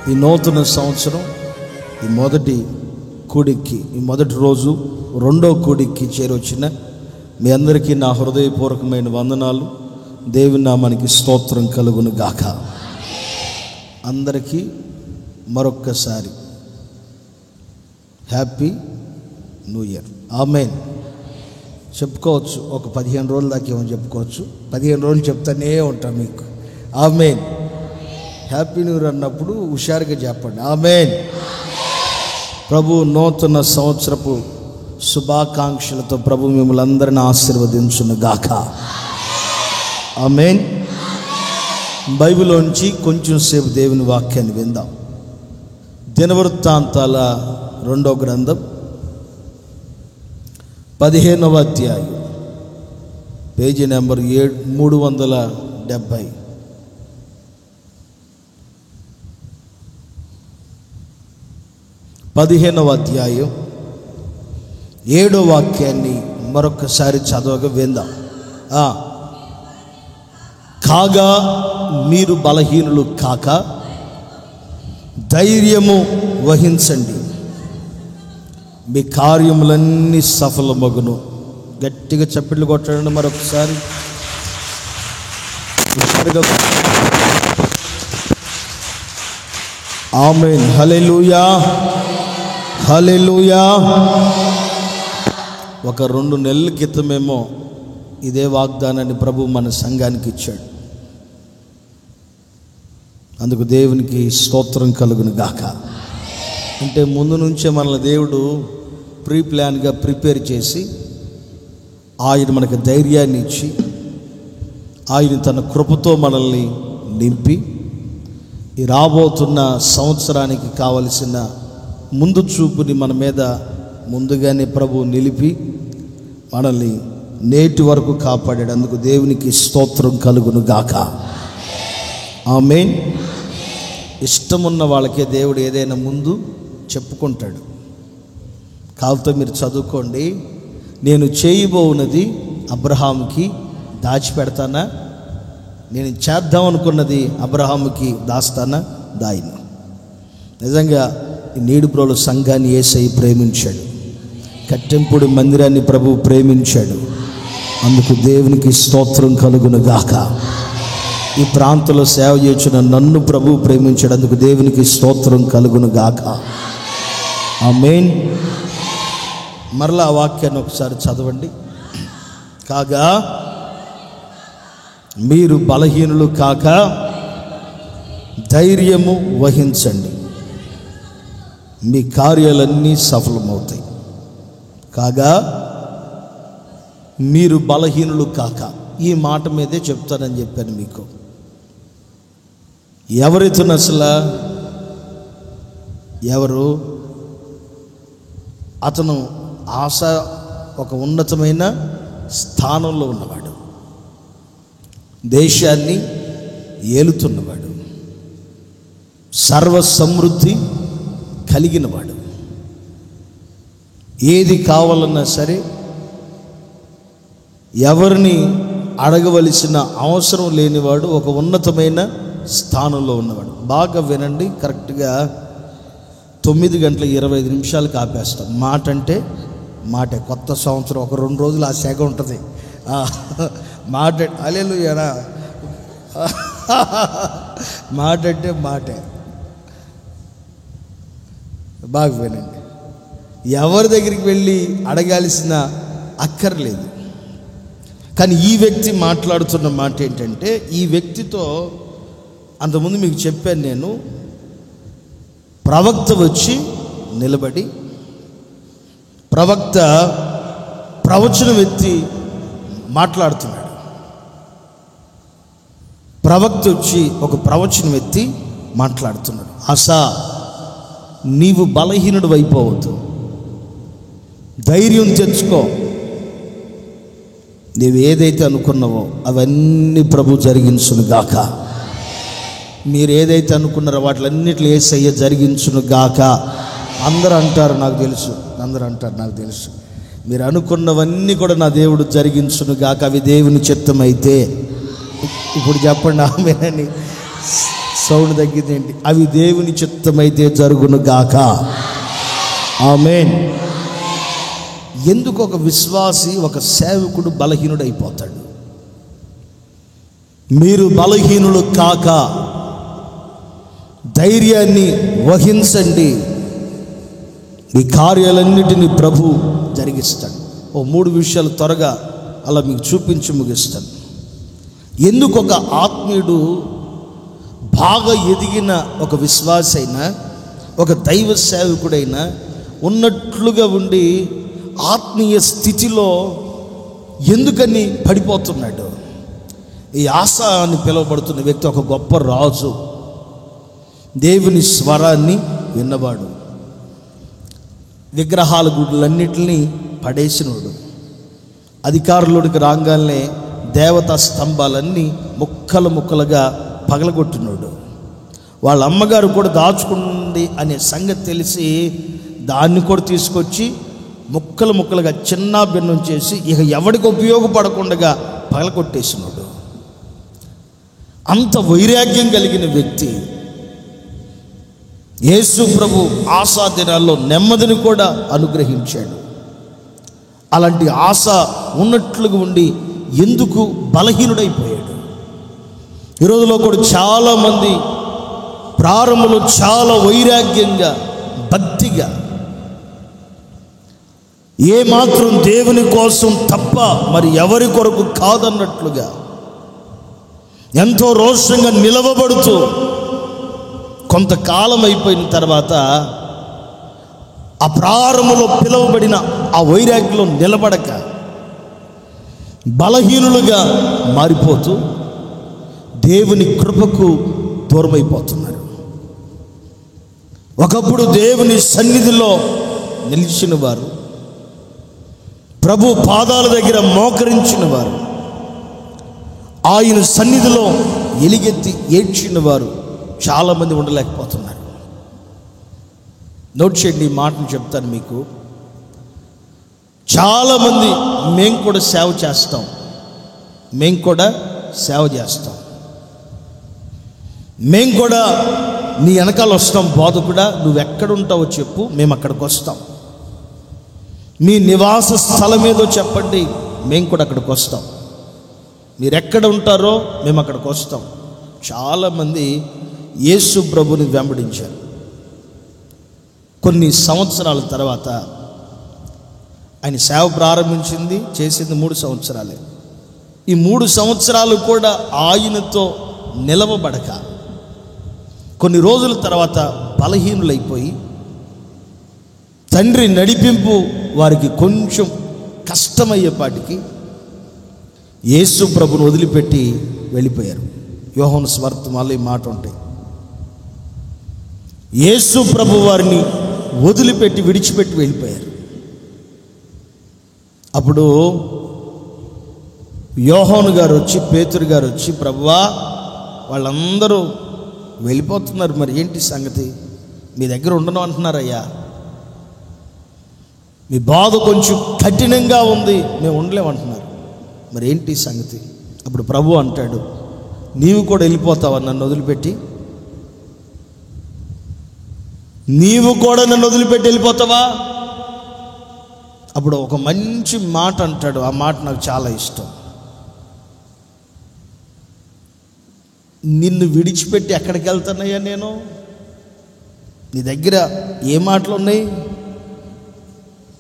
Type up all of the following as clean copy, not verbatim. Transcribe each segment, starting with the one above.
ఈ నూతన సంవత్సరం ఈ మొదటి కూడికి, ఈ మొదటి రోజు రెండో కూడికి చేరొచ్చిన మీ అందరికీ నా హృదయపూర్వకమైన వందనాలు. దేవుని నామానికి స్తోత్రం కలుగును గాక. అందరికీ మరొక్కసారి హ్యాపీ న్యూ ఇయర్. ఆమేన్. చెప్పుకోవచ్చు, ఒక 15 రోజుల దాకా ఏమో చెప్పుకోవచ్చు. 15 రోజులు చెప్తానే ఉంటాం మీకు. ఆమేన్. హ్యాపీ న్యూ ఇయర్ అన్నప్పుడు హుషారుగా చెప్పండి. ఆమేన్. ప్రభు నూతన సంవత్సరపు శుభాకాంక్షలతో ప్రభు మిమ్మల్ని అందరిని ఆశీర్వదించును గాక. ఆమేన్. బైబిల్లోంచి కొంచెం సేపు దేవుని వాక్యాన్ని విందాం. దినవృత్తాంతాల 2వ గ్రంథం 15వ అధ్యాయం, పేజీ నెంబర్ 370. 15వ అధ్యాయం 7వ వాక్యాన్ని మరొకసారి చదవగా విందాం. కాగా మీరు బలహీనులు కాక ధైర్యము వహించండి, మీ కార్యములన్నీ సఫలమగును. గట్టిగా చప్పట్లు కొట్టండి మరొకసారి. ఆమేన్. హల్లెలూయా, హల్లెలూయా. ఒక 2 నెలల క్రితమేమో ఇదే వాగ్దానాన్ని ప్రభు మన సంఘానికి ఇచ్చాడు. అందుకు దేవునికి స్తోత్రం కలుగును గాక. అంటే ముందు నుంచే మనల్ని దేవుడు ప్లాన్గా ప్రిపేర్ చేసి ఆయన మనకు ధైర్యాన్ని ఇచ్చి ఆయన తన కృపతో మనల్ని నింపి ఈ రాబోతున్న సంవత్సరానికి కావలసిన ముందు చూపుని మన మీద ముందుగానే ప్రభు నిలిపి మనల్ని నేటి వరకు కాపాడాడు. అందుకు దేవునికి స్తోత్రం కలుగును గాక. ఆమేన్. ఇష్టమున్న వాళ్ళకే దేవుడు ఏదైనా ముందు చెప్పుకుంటాడు. కావుతో మీరు చదువుకోండి. నేను చేయబోవున్నది అబ్రహాముకి దాచిపెడతానా, నేను చేద్దాం అనుకున్నది అబ్రహాముకి దాస్తానా, దాయిను. నిజంగా ఈ నీడుబ్రోలు సంఘాన్ని యేసయ్య ప్రేమించాడు. కట్టెంపుడు మందిరాన్ని ప్రభు ప్రేమించాడు. అందుకు దేవునికి స్తోత్రం కలుగును గాక. ఈ ప్రాంతంలో సేవ చేసిన నన్ను ప్రభు ప్రేమించాడు. అందుకు దేవునికి స్తోత్రం కలుగును గాక. ఆమేన్. మరలా ఆ వాక్యాన్ని ఒకసారి చదవండి. కాగా మీరు బలహీనులు కాక ధైర్యము వహించండి, మీ కార్యాలన్నీ సఫలమవుతాయి. కాగా మీరు బలహీనులు కాక, ఈ మాట మీదే చెప్తానని చెప్పాను మీకు. ఎవరితోనూ అసలు ఎవరు అతను ఆశ ఒక ఉన్నతమైన స్థానంలో ఉన్నవాడు, దేశాన్ని ఏలుతున్నవాడు, సర్వ సమృద్ధి కలిగినవాడు, ఏది కావాలన్నా సరే ఎవరిని అడగవలసిన అవసరం లేనివాడు, ఒక ఉన్నతమైన స్థానంలో ఉన్నవాడు. బాగా వినండి. కరెక్ట్గా 9:25 ఆపేస్తాం. మాట అంటే మాటే. కొత్త సంవత్సరం ఒక 2 రోజులు ఆ శాఖ ఉంటుంది. మాట హల్లెలూయా. మాట అంటే మాటే. బాగా వినండి. ఎవరి దగ్గరికి వెళ్ళి అడగాల్సిన అక్కర్లేదు. కానీ ఈ వ్యక్తి మాట్లాడుతున్న మాట ఏంటంటే, ఈ వ్యక్తితో అంతకుముందు మీకు చెప్పాను నేను, ప్రవక్త వచ్చి నిలబడి ప్రవక్త ప్రవచనం ఎత్తి మాట్లాడుతున్నాడు. ప్రవక్త వచ్చి ఒక ప్రవచనం ఎత్తి మాట్లాడుతున్నాడు. ఆశా, నీవు బలహీనుడు అయిపోవద్దు, ధైర్యం తెచ్చుకో, నీవు ఏదైతే అనుకున్నావో అవన్నీ ప్రభు జరిగించును గాక. మీరు ఏదైతే అనుకున్నారో వాటిలన్నిటిలో యేసయ్య జరిగించును గాక. అందరూ అంటారు నాకు తెలుసు, అందరూ అంటారు నాకు తెలుసు. మీరు అనుకున్నవన్నీ కూడా నా దేవుడు జరిగించును గాక, అవి దేవుని చిత్తమైతే. ఇప్పుడు చెప్పండి ఆమేనని. సౌండ్ తగ్గిందేంటి? అవి దేవుని చిత్తమైతే జరుగును గాక. ఆమేన్. ఎందుకు ఒక విశ్వాసి, ఒక సేవకుడు బలహీనుడైపోతాడు? మీరు బలహీనులు కాక ధైర్యాన్ని వహించండి, ఈ కార్యాలన్నిటినీ ప్రభు జరిగిస్తాడు. 3 విషయాలు త్వరగా అలా మీకు చూపించి ముగిస్తాను. ఎందుకు ఒక ఆత్మీయుడు, బాగా ఎదిగిన ఒక విశ్వాసి అయినా, ఒక దైవ సేవకుడైనా ఉన్నట్లుగా ఉండి ఆత్మీయ స్థితిలో ఎందుకని పడిపోతున్నాడు? ఈ ఆశ అని పిలువబడుతున్న వ్యక్తి ఒక గొప్ప రాజు, దేవుని స్వరాన్ని విన్నవాడు, విగ్రహాల గుడులన్నిటినీ పడేసినోడు, అధికారులోనికి రాగానే దేవతా స్తంభాలన్నీ ముక్కలు ముక్కలుగా పగలగొట్టినోడు, వాళ్ళ అమ్మగారు కూడా దాచుకుంది అనే సంగతి తెలిసి దాన్ని కూడా తీసుకొచ్చి ముక్కలు ముక్కలుగా చిన్న భిన్నం చేసి ఇక ఎవరికి ఉపయోగపడకుండా పగలగొట్టేసినోడు. అంత వైరాగ్యం కలిగిన వ్యక్తి యేసు ప్రభు ఆశా దినాల్లో నెమ్మదిని కూడా అనుగ్రహించాడు. అలాంటి ఆశ ఉన్నట్లుగా ఉండి ఎందుకు బలహీనుడైపోయాడు? ఈ రోజులో కూడా చాలామంది ప్రారంభంలో చాలా వైరాగ్యంగా, భక్తిగా, ఏమాత్రం దేవుని కోసం తప్ప మరి ఎవరి కొరకు కాదన్నట్లుగా ఎంతో రోషంగా నిలవబడుతూ కొంతకాలం అయిపోయిన తర్వాత ఆ ప్రారంభంలో పిలువబడిన ఆ వైరాగ్యంలో నిలబడక బలహీనులుగా మారిపోతూ దేవుని కృపకు దూరమైపోతున్నారు. ఒకప్పుడు దేవుని సన్నిధిలో నిలిచిన వారు, ప్రభు పాదాల దగ్గర మోకరించిన వారు, ఆయన సన్నిధిలో ఎలుగెత్తి ఏడ్చిన వారు చాలామంది ఉండలేకపోతున్నారు. నోట్ చేయండి, ఈ మాటను చెప్తాను మీకు. చాలామంది మేము కూడా సేవ చేస్తాం, మేము కూడా సేవ చేస్తాం, మేము కూడా నీ వెనకాల వస్తాం. బోధకుడా, నువ్వు ఎక్కడుంటావో చెప్పు, మేము అక్కడికి వస్తాం. మీ నివాస స్థలం ఏదో చెప్పండి, మేము కూడా అక్కడికి వస్తాం. మీరు ఎక్కడ ఉంటారో మేము అక్కడికి వస్తాం. చాలామంది యేసు ప్రభుని వెంబడించారు. కొన్ని సంవత్సరాల తర్వాత ఆయన సేవ ప్రారంభించింది, చేసింది 3 సంవత్సరాలే. ఈ 3 సంవత్సరాలు కూడా ఆయనతో నిలవబడక కొన్ని రోజుల తర్వాత బలహీనులైపోయి తండ్రి నడిపింపు వారికి కొంచెం కష్టమయ్యేపాటికి యేసు ప్రభుని వదిలిపెట్టి వెళ్ళిపోయారు. యోహాను సువార్తలో ఈ మాట ఉంటాయి, యేసు ప్రభు వారిని వదిలిపెట్టి విడిచిపెట్టి వెళ్ళిపోయారు. అప్పుడు యోహాను గారు వచ్చి, పేతురు గారు వచ్చి, ప్రభువా వాళ్ళందరూ వెళ్ళిపోతున్నారు, మరి ఏంటి సంగతి? మీ దగ్గర ఉండను అంటున్నారయ్యా, మీ బాధ కొంచెం కఠినంగా ఉంది, మేము ఉండలేమంటున్నారు, మరి ఏంటి సంగతి? అప్పుడు ప్రభు అంటాడు, నీవు కూడా వెళ్ళిపోతావా నన్ను వదిలిపెట్టి? నీవు కూడా నన్ను వదిలిపెట్టి వెళ్ళిపోతావా? అప్పుడు ఒక మంచి మాట అంటాడు, ఆ మాట నాకు చాలా ఇష్టం. నిన్ను విడిచిపెట్టి ఎక్కడికి వెళ్తానయ్యా నేను? నీ దగ్గర ఏ మాటలు ఉన్నాయి?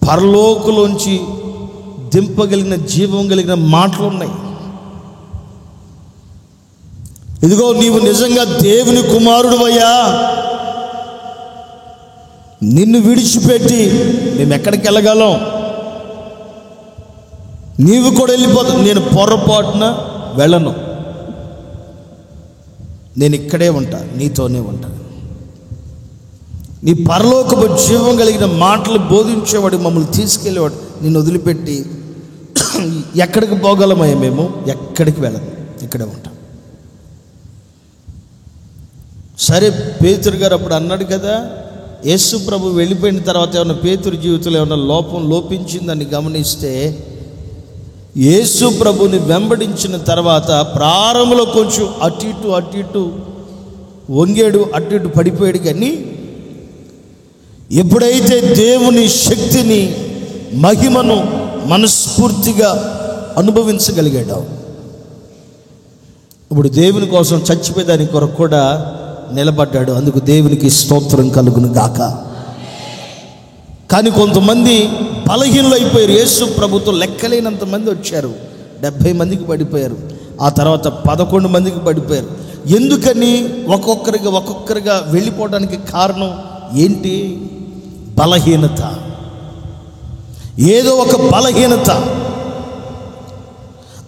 పరలోకలోంచి దింపగలిగిన, జీవం కలిగిన మాటలు ఉన్నాయి. ఇదిగో నీవు నిజంగా దేవుని కుమారుడువయ్యా, నిన్ను విడిచిపెట్టి మేము ఎక్కడికి వెళ్ళగలం? నీవు కూడా వెళ్ళిపోతావు. నేను పొరపాటున వెళ్ళను, నేను ఇక్కడే ఉంటా, నీతోనే ఉంటా. నీ పరలోకపు జీవం కలిగిన మాటలు బోధించేవాడు, మమ్మల్ని తీసుకెళ్ళేవాడు నిన్ను వదిలిపెట్టి ఎక్కడికి పోగలమయ్యా? మేము ఎక్కడికి వెళ్ళము, ఇక్కడే ఉంటాం. సరే, పేతురు గారు అప్పుడు అన్నాడు కదా, యేసు ప్రభు వెళ్ళిపోయిన తర్వాత ఏమన్నా పేతురు జీవితంలో ఏమన్నా లోపించిందని గమనిస్తే, యేసు ప్రభుని వెంబడించిన తర్వాత ప్రారంభంలో కొంచెం అటు ఇటు వంగాడు, అటు ఇటు పడిపోయాడు. కానీ ఎప్పుడైతే దేవుని శక్తిని, మహిమను మనస్ఫూర్తిగా అనుభవించగలిగాడు, ఇప్పుడు దేవుని కోసం చచ్చిపోయేదాని కొరకు కూడా నిలబడ్డాడు. అందుకు దేవునికి స్తోత్రం కలుగును గాక. కానీ కొంతమంది బలహీనులు అయిపోయారు. యేసు ప్రభుతో లెక్కలేనంత మంది వచ్చారు, 70 మందికి పడిపోయారు. ఆ తర్వాత 11 మందికి పడిపోయారు. ఎందుకని? ఒక్కొక్కరిగా వెళ్ళిపోవడానికి కారణం ఏంటి? బలహీనత. ఏదో ఒక బలహీనత.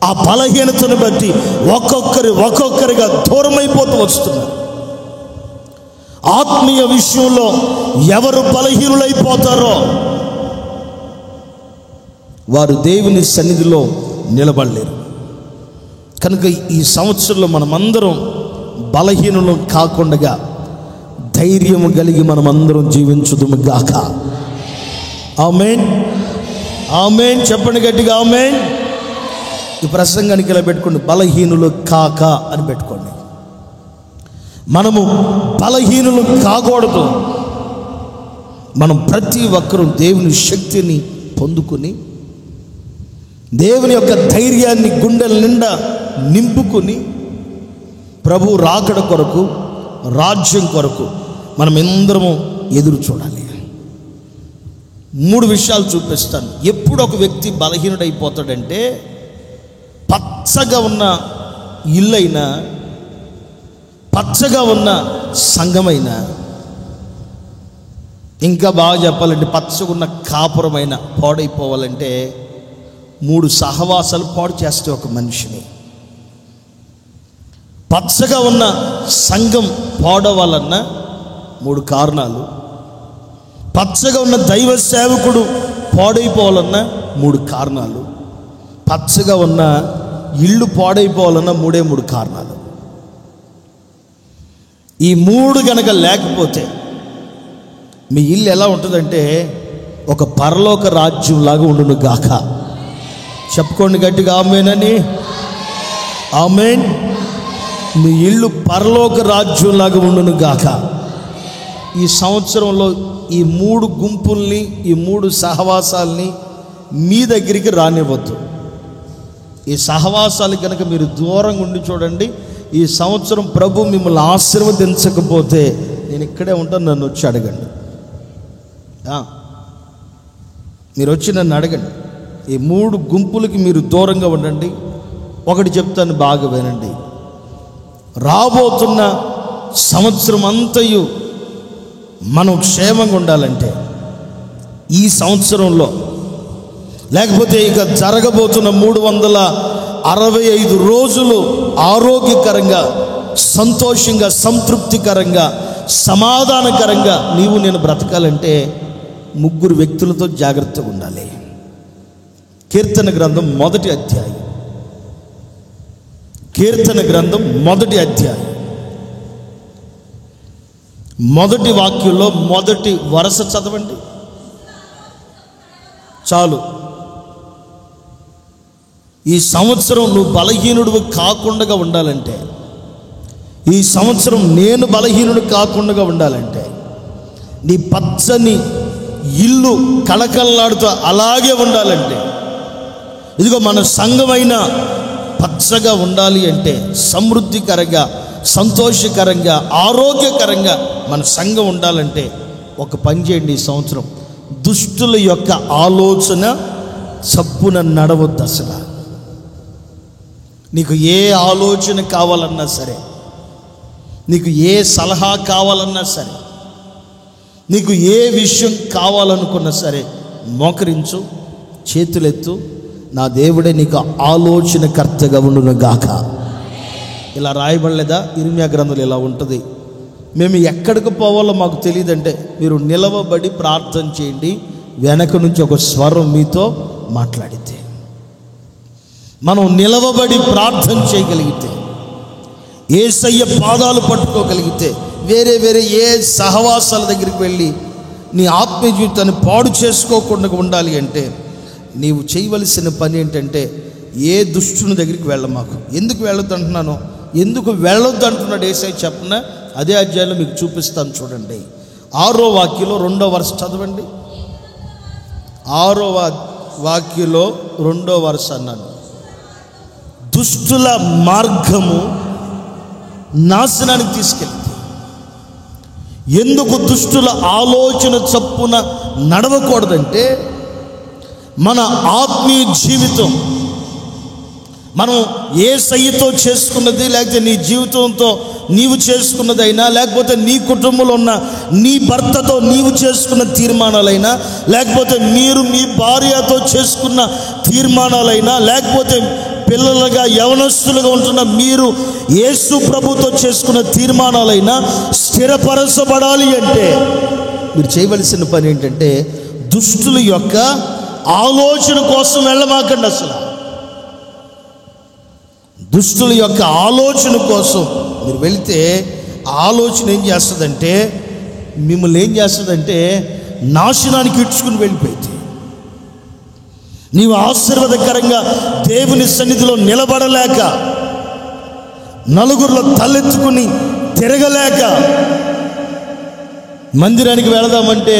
ఆ బలహీనతను బట్టి ఒక్కొక్కరిగా దూరమైపోతూ వస్తున్నారు. ఆత్మీయ విషయంలో ఎవరు బలహీనులైపోతారో వారు దేవుని సన్నిధిలో నిలబడలేరు. కనుక ఈ సంవత్సరంలో మనమందరం బలహీనులు కాకుండా ధైర్యం కలిగి మనమందరం జీవించుదుము గాక. ఆమేన్, ఆమేన్. చెప్పండి గట్టిగా ఆమేన్. ఈ ప్రసంగానికి ఇలా పెట్టుకోండి, బలహీనులు కాక అని పెట్టుకోండి. మనము బలహీనులు కాకూడదు. మనం ప్రతి ఒక్కరూ దేవుని శక్తిని పొందుకుని, దేవుని యొక్క ధైర్యాన్ని గుండెల నిండా నింపుకుని, ప్రభు రాకడ కొరకు, రాజ్యం కొరకు మనం ఎందరము ఎదురు చూడాలి. 3 విషయాలు చూపిస్తాను. ఎప్పుడు ఒక వ్యక్తి బలహీనుడైపోతాడంటే, పచ్చగా ఉన్న ఇల్లైనా, పచ్చగా ఉన్న సంఘమైనా, ఇంకా బాగా చెప్పాలంటే పచ్చగా ఉన్న కాపురమైన పాడైపోవాలంటే 3 సహవాసాలు పాడు చేస్తే ఒక మనిషిని. పచ్చగా ఉన్న సంఘం పాడవాలన్న 3 కారణాలు, పచ్చగా ఉన్న దైవ సేవకుడు పాడైపోవాలన్న 3 కారణాలు, పచ్చగా ఉన్న ఇల్లు పాడైపోవాలన్న 3 కారణాలు. ఈ 3 గనక లేకపోతే మీ ఇల్లు ఎలా ఉంటుందంటే ఒక పరలోక రాజ్యం లాగా ఉండును గాక. చెప్పుకోండి గట్టిగా ఆమేనని. ఆమేన్. మీ ఇల్లు పరలోక రాజ్యం లాగా ఉండును గాక. ఈ సంవత్సరంలో ఈ 3 గుంపుల్ని, ఈ 3 సహవాసాల్ని మీ దగ్గరికి రానివ్వద్దు. ఈ సహవాసాలు కనుక మీరు దూరంగా ఉండి చూడండి. ఈ సంవత్సరం ప్రభు మిమ్మల్ని ఆశీర్వదించకపోతే నేను ఇక్కడే ఉంటాను, నన్ను వచ్చి అడగండి. మీరు వచ్చి నన్ను అడగండి. ఈ 3 గుంపులకి మీరు దూరంగా ఉండండి. ఒకటి చెప్తాను, బాగా వినండి. రాబోతున్న సంవత్సరం అంతయు మనం క్షేమంగా ఉండాలంటే ఈ సంవత్సరంలో, లేకపోతే ఇక జరగబోతున్న 365 రోజులు ఆరోగ్యకరంగా, సంతోషంగా, సంతృప్తికరంగా, సమాధానకరంగా నీవు నేను బ్రతకాలంటే 3 వ్యక్తులతో జాగ్రత్తగా ఉండాలి. కీర్తన గ్రంథం 1వ అధ్యాయం, కీర్తన గ్రంథం 1వ అధ్యాయం 1వ వాక్యంలో 1వ వరస చదవండి చాలు. ఈ సంవత్సరం నువ్వు బలహీనుడు కాకుండా ఉండాలంటే, ఈ సంవత్సరం నేను బలహీనుడు కాకుండా ఉండాలంటే, నీ పచ్చని ఇల్లు కళకళలాడుతూ అలాగే ఉండాలంటే, ఇదిగో మన సంఘమైన పచ్చగా ఉండాలి అంటే, సమృద్ధికరంగా, సంతోషకరంగా, ఆరోగ్యకరంగా మన సంఘం ఉండాలంటే ఒక పని చేయండి. ఈ సంవత్సరం దుష్టుల యొక్క ఆలోచన చప్పున నడవద్దు. అసలు నీకు ఏ ఆలోచన కావాలన్నా సరే, నీకు ఏ సలహా కావాలన్నా సరే, నీకు ఏ విషయం కావాలనుకున్నా సరే, మోకరించు, చేతులెత్తు, నా దేవుడే నీకు ఆలోచనకర్తగా ఉండును గాక. ఇలా రాయబడలేదా? ఇర్మీయా గ్రంథంలో ఇలా ఉంటుంది. మేము ఎక్కడికి పోవాలో మాకు తెలియదంటే మీరు నిలవబడి ప్రార్థన చేయండి, వెనక నుంచి ఒక స్వరం మీతో మాట్లాడితే. మనం నిలవబడి ప్రార్థన చేయగలిగితే, యేసయ్య పాదాలు పట్టుకోగలిగితే, వేరే ఏ సహవాసాల దగ్గరికి వెళ్ళి నీ ఆత్మీయ జీవితాన్ని పాడు చేసుకోకుండా ఉండాలి అంటే నీవు చేయవలసిన పని ఏంటంటే, ఏ దుష్టుని దగ్గరికి వెళ్ళమాకు. ఎందుకు వెళ్ళొద్దు అంటున్నాను? ఎందుకు వెళ్ళొద్దు అంటున్నాడు యేసయ్య చెప్పన? అదే అధ్యాయంలో మీకు చూపిస్తాను చూడండి. 6వ వాక్యంలో 2వ వరుస చదవండి. 6వ వాక్యంలో 2వ వరుస అన్నాను, దుష్టుల మార్గము నాశనానికి తీసుకెళ్తుంది. ఎందుకు దుష్టుల ఆలోచన చప్పున నడవకూడదంటే, మన ఆత్మీయ జీవితం మనం యేసయ్యతో చేసుకున్నది, లేకపోతే నీ జీవితంతో నీవు చేసుకున్నదైనా, లేకపోతే నీ కుటుంబంలో ఉన్న నీ భర్తతో నీవు చేసుకున్న తీర్మానాలైనా, లేకపోతే మీరు మీ భార్యతో చేసుకున్న తీర్మానాలైనా, లేకపోతే పిల్లలుగా యవనస్తులుగా ఉంటున్న మీరు యేసు ప్రభుతో చేసుకున్న తీర్మానాలైనా స్థిరపరచబడాలి అంటే మీరు చేయవలసిన పని ఏంటంటే, దుష్టుల యొక్క ఆలోచన కోసం వెళ్ళమాకండి. అసలు దుష్టుల యొక్క ఆలోచన కోసం మీరు వెళితే ఆలోచన ఏం చేస్తుందంటే, మిమ్మల్ని ఏం చేస్తుందంటే నాశనానికి ఇడ్చుకుని వెళ్ళిపోయింది. నీవు ఆశీర్వాదకరంగా దేవుని సన్నిధిలో నిలబడలేక, నలుగురిలో తలెత్తుకుని తిరగలేక, మందిరానికి వెళదామంటే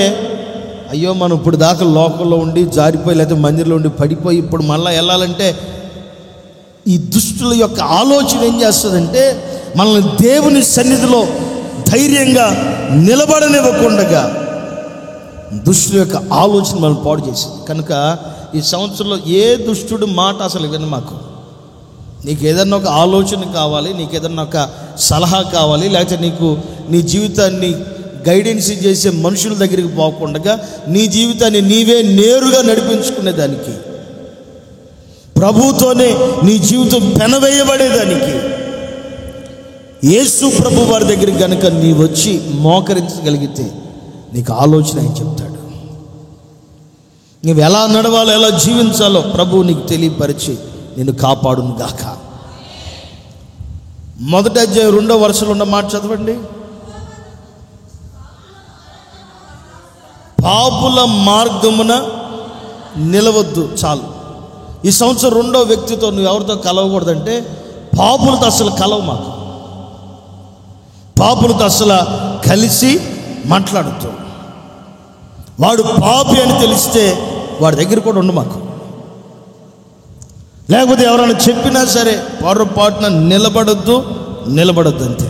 అయ్యో మనం ఇప్పుడు దాకా లోకంలో ఉండి జారిపోయి, లేకపోతే మందిరంలో ఉండి పడిపోయి ఇప్పుడు మళ్ళీ వెళ్ళాలంటే, ఈ దుష్టుల యొక్క ఆలోచన ఏం చేస్తుందంటే మనల్ని దేవుని సన్నిధిలో ధైర్యంగా నిలబడనివ్వకుండా దుష్టుల యొక్క ఆలోచన మనల్ని పాడు చేసింది. కనుక ఈ సంవత్సరంలో ఏ దుష్టుడు మాట అసలు విన మాకు. నీకు ఏదన్నా ఒక ఆలోచన కావాలి, నీకు ఏదన్నా ఒక సలహా కావాలి, లేకపోతే నీకు నీ జీవితాన్ని గైడెన్స్ చేసే మనుషుల దగ్గరికి పోకుండా నీ జీవితాన్ని నీవే నేరుగా నడిపించుకునే దానికి, ప్రభుతోనే నీ జీవితం పెనవేయబడేదానికి యేసు ప్రభు వారి దగ్గరికి గనుక నీ వచ్చి మోకరించగలిగితే నీకు ఆలోచన ఆయన చెప్తాడు. నీవు ఎలా నడవాలో, ఎలా జీవించాలో ప్రభువు నీకు తెలియపరిచి నిన్ను కాపాడును గాక. 1వ అధ్యాయం 2వ వరుసలో ఉన్న మాట చదవండి. పాపుల మార్గమున నిలవద్దు. చాలు. ఈ సంవత్సరం 2వ వ్యక్తితో నువ్వు ఎవరితో కలవకూడదంటే, పాపులతో అసలు కలవ మాకు. పాపులతో అసలు కలిసి మాట్లాడుతూ, వాడు పాపి అని తెలిస్తే వాడి దగ్గర కూడా ఉండు మాకు. లేకపోతే ఎవరైనా చెప్పినా సరే పొరపాటున నిలబడొద్దు అంతే.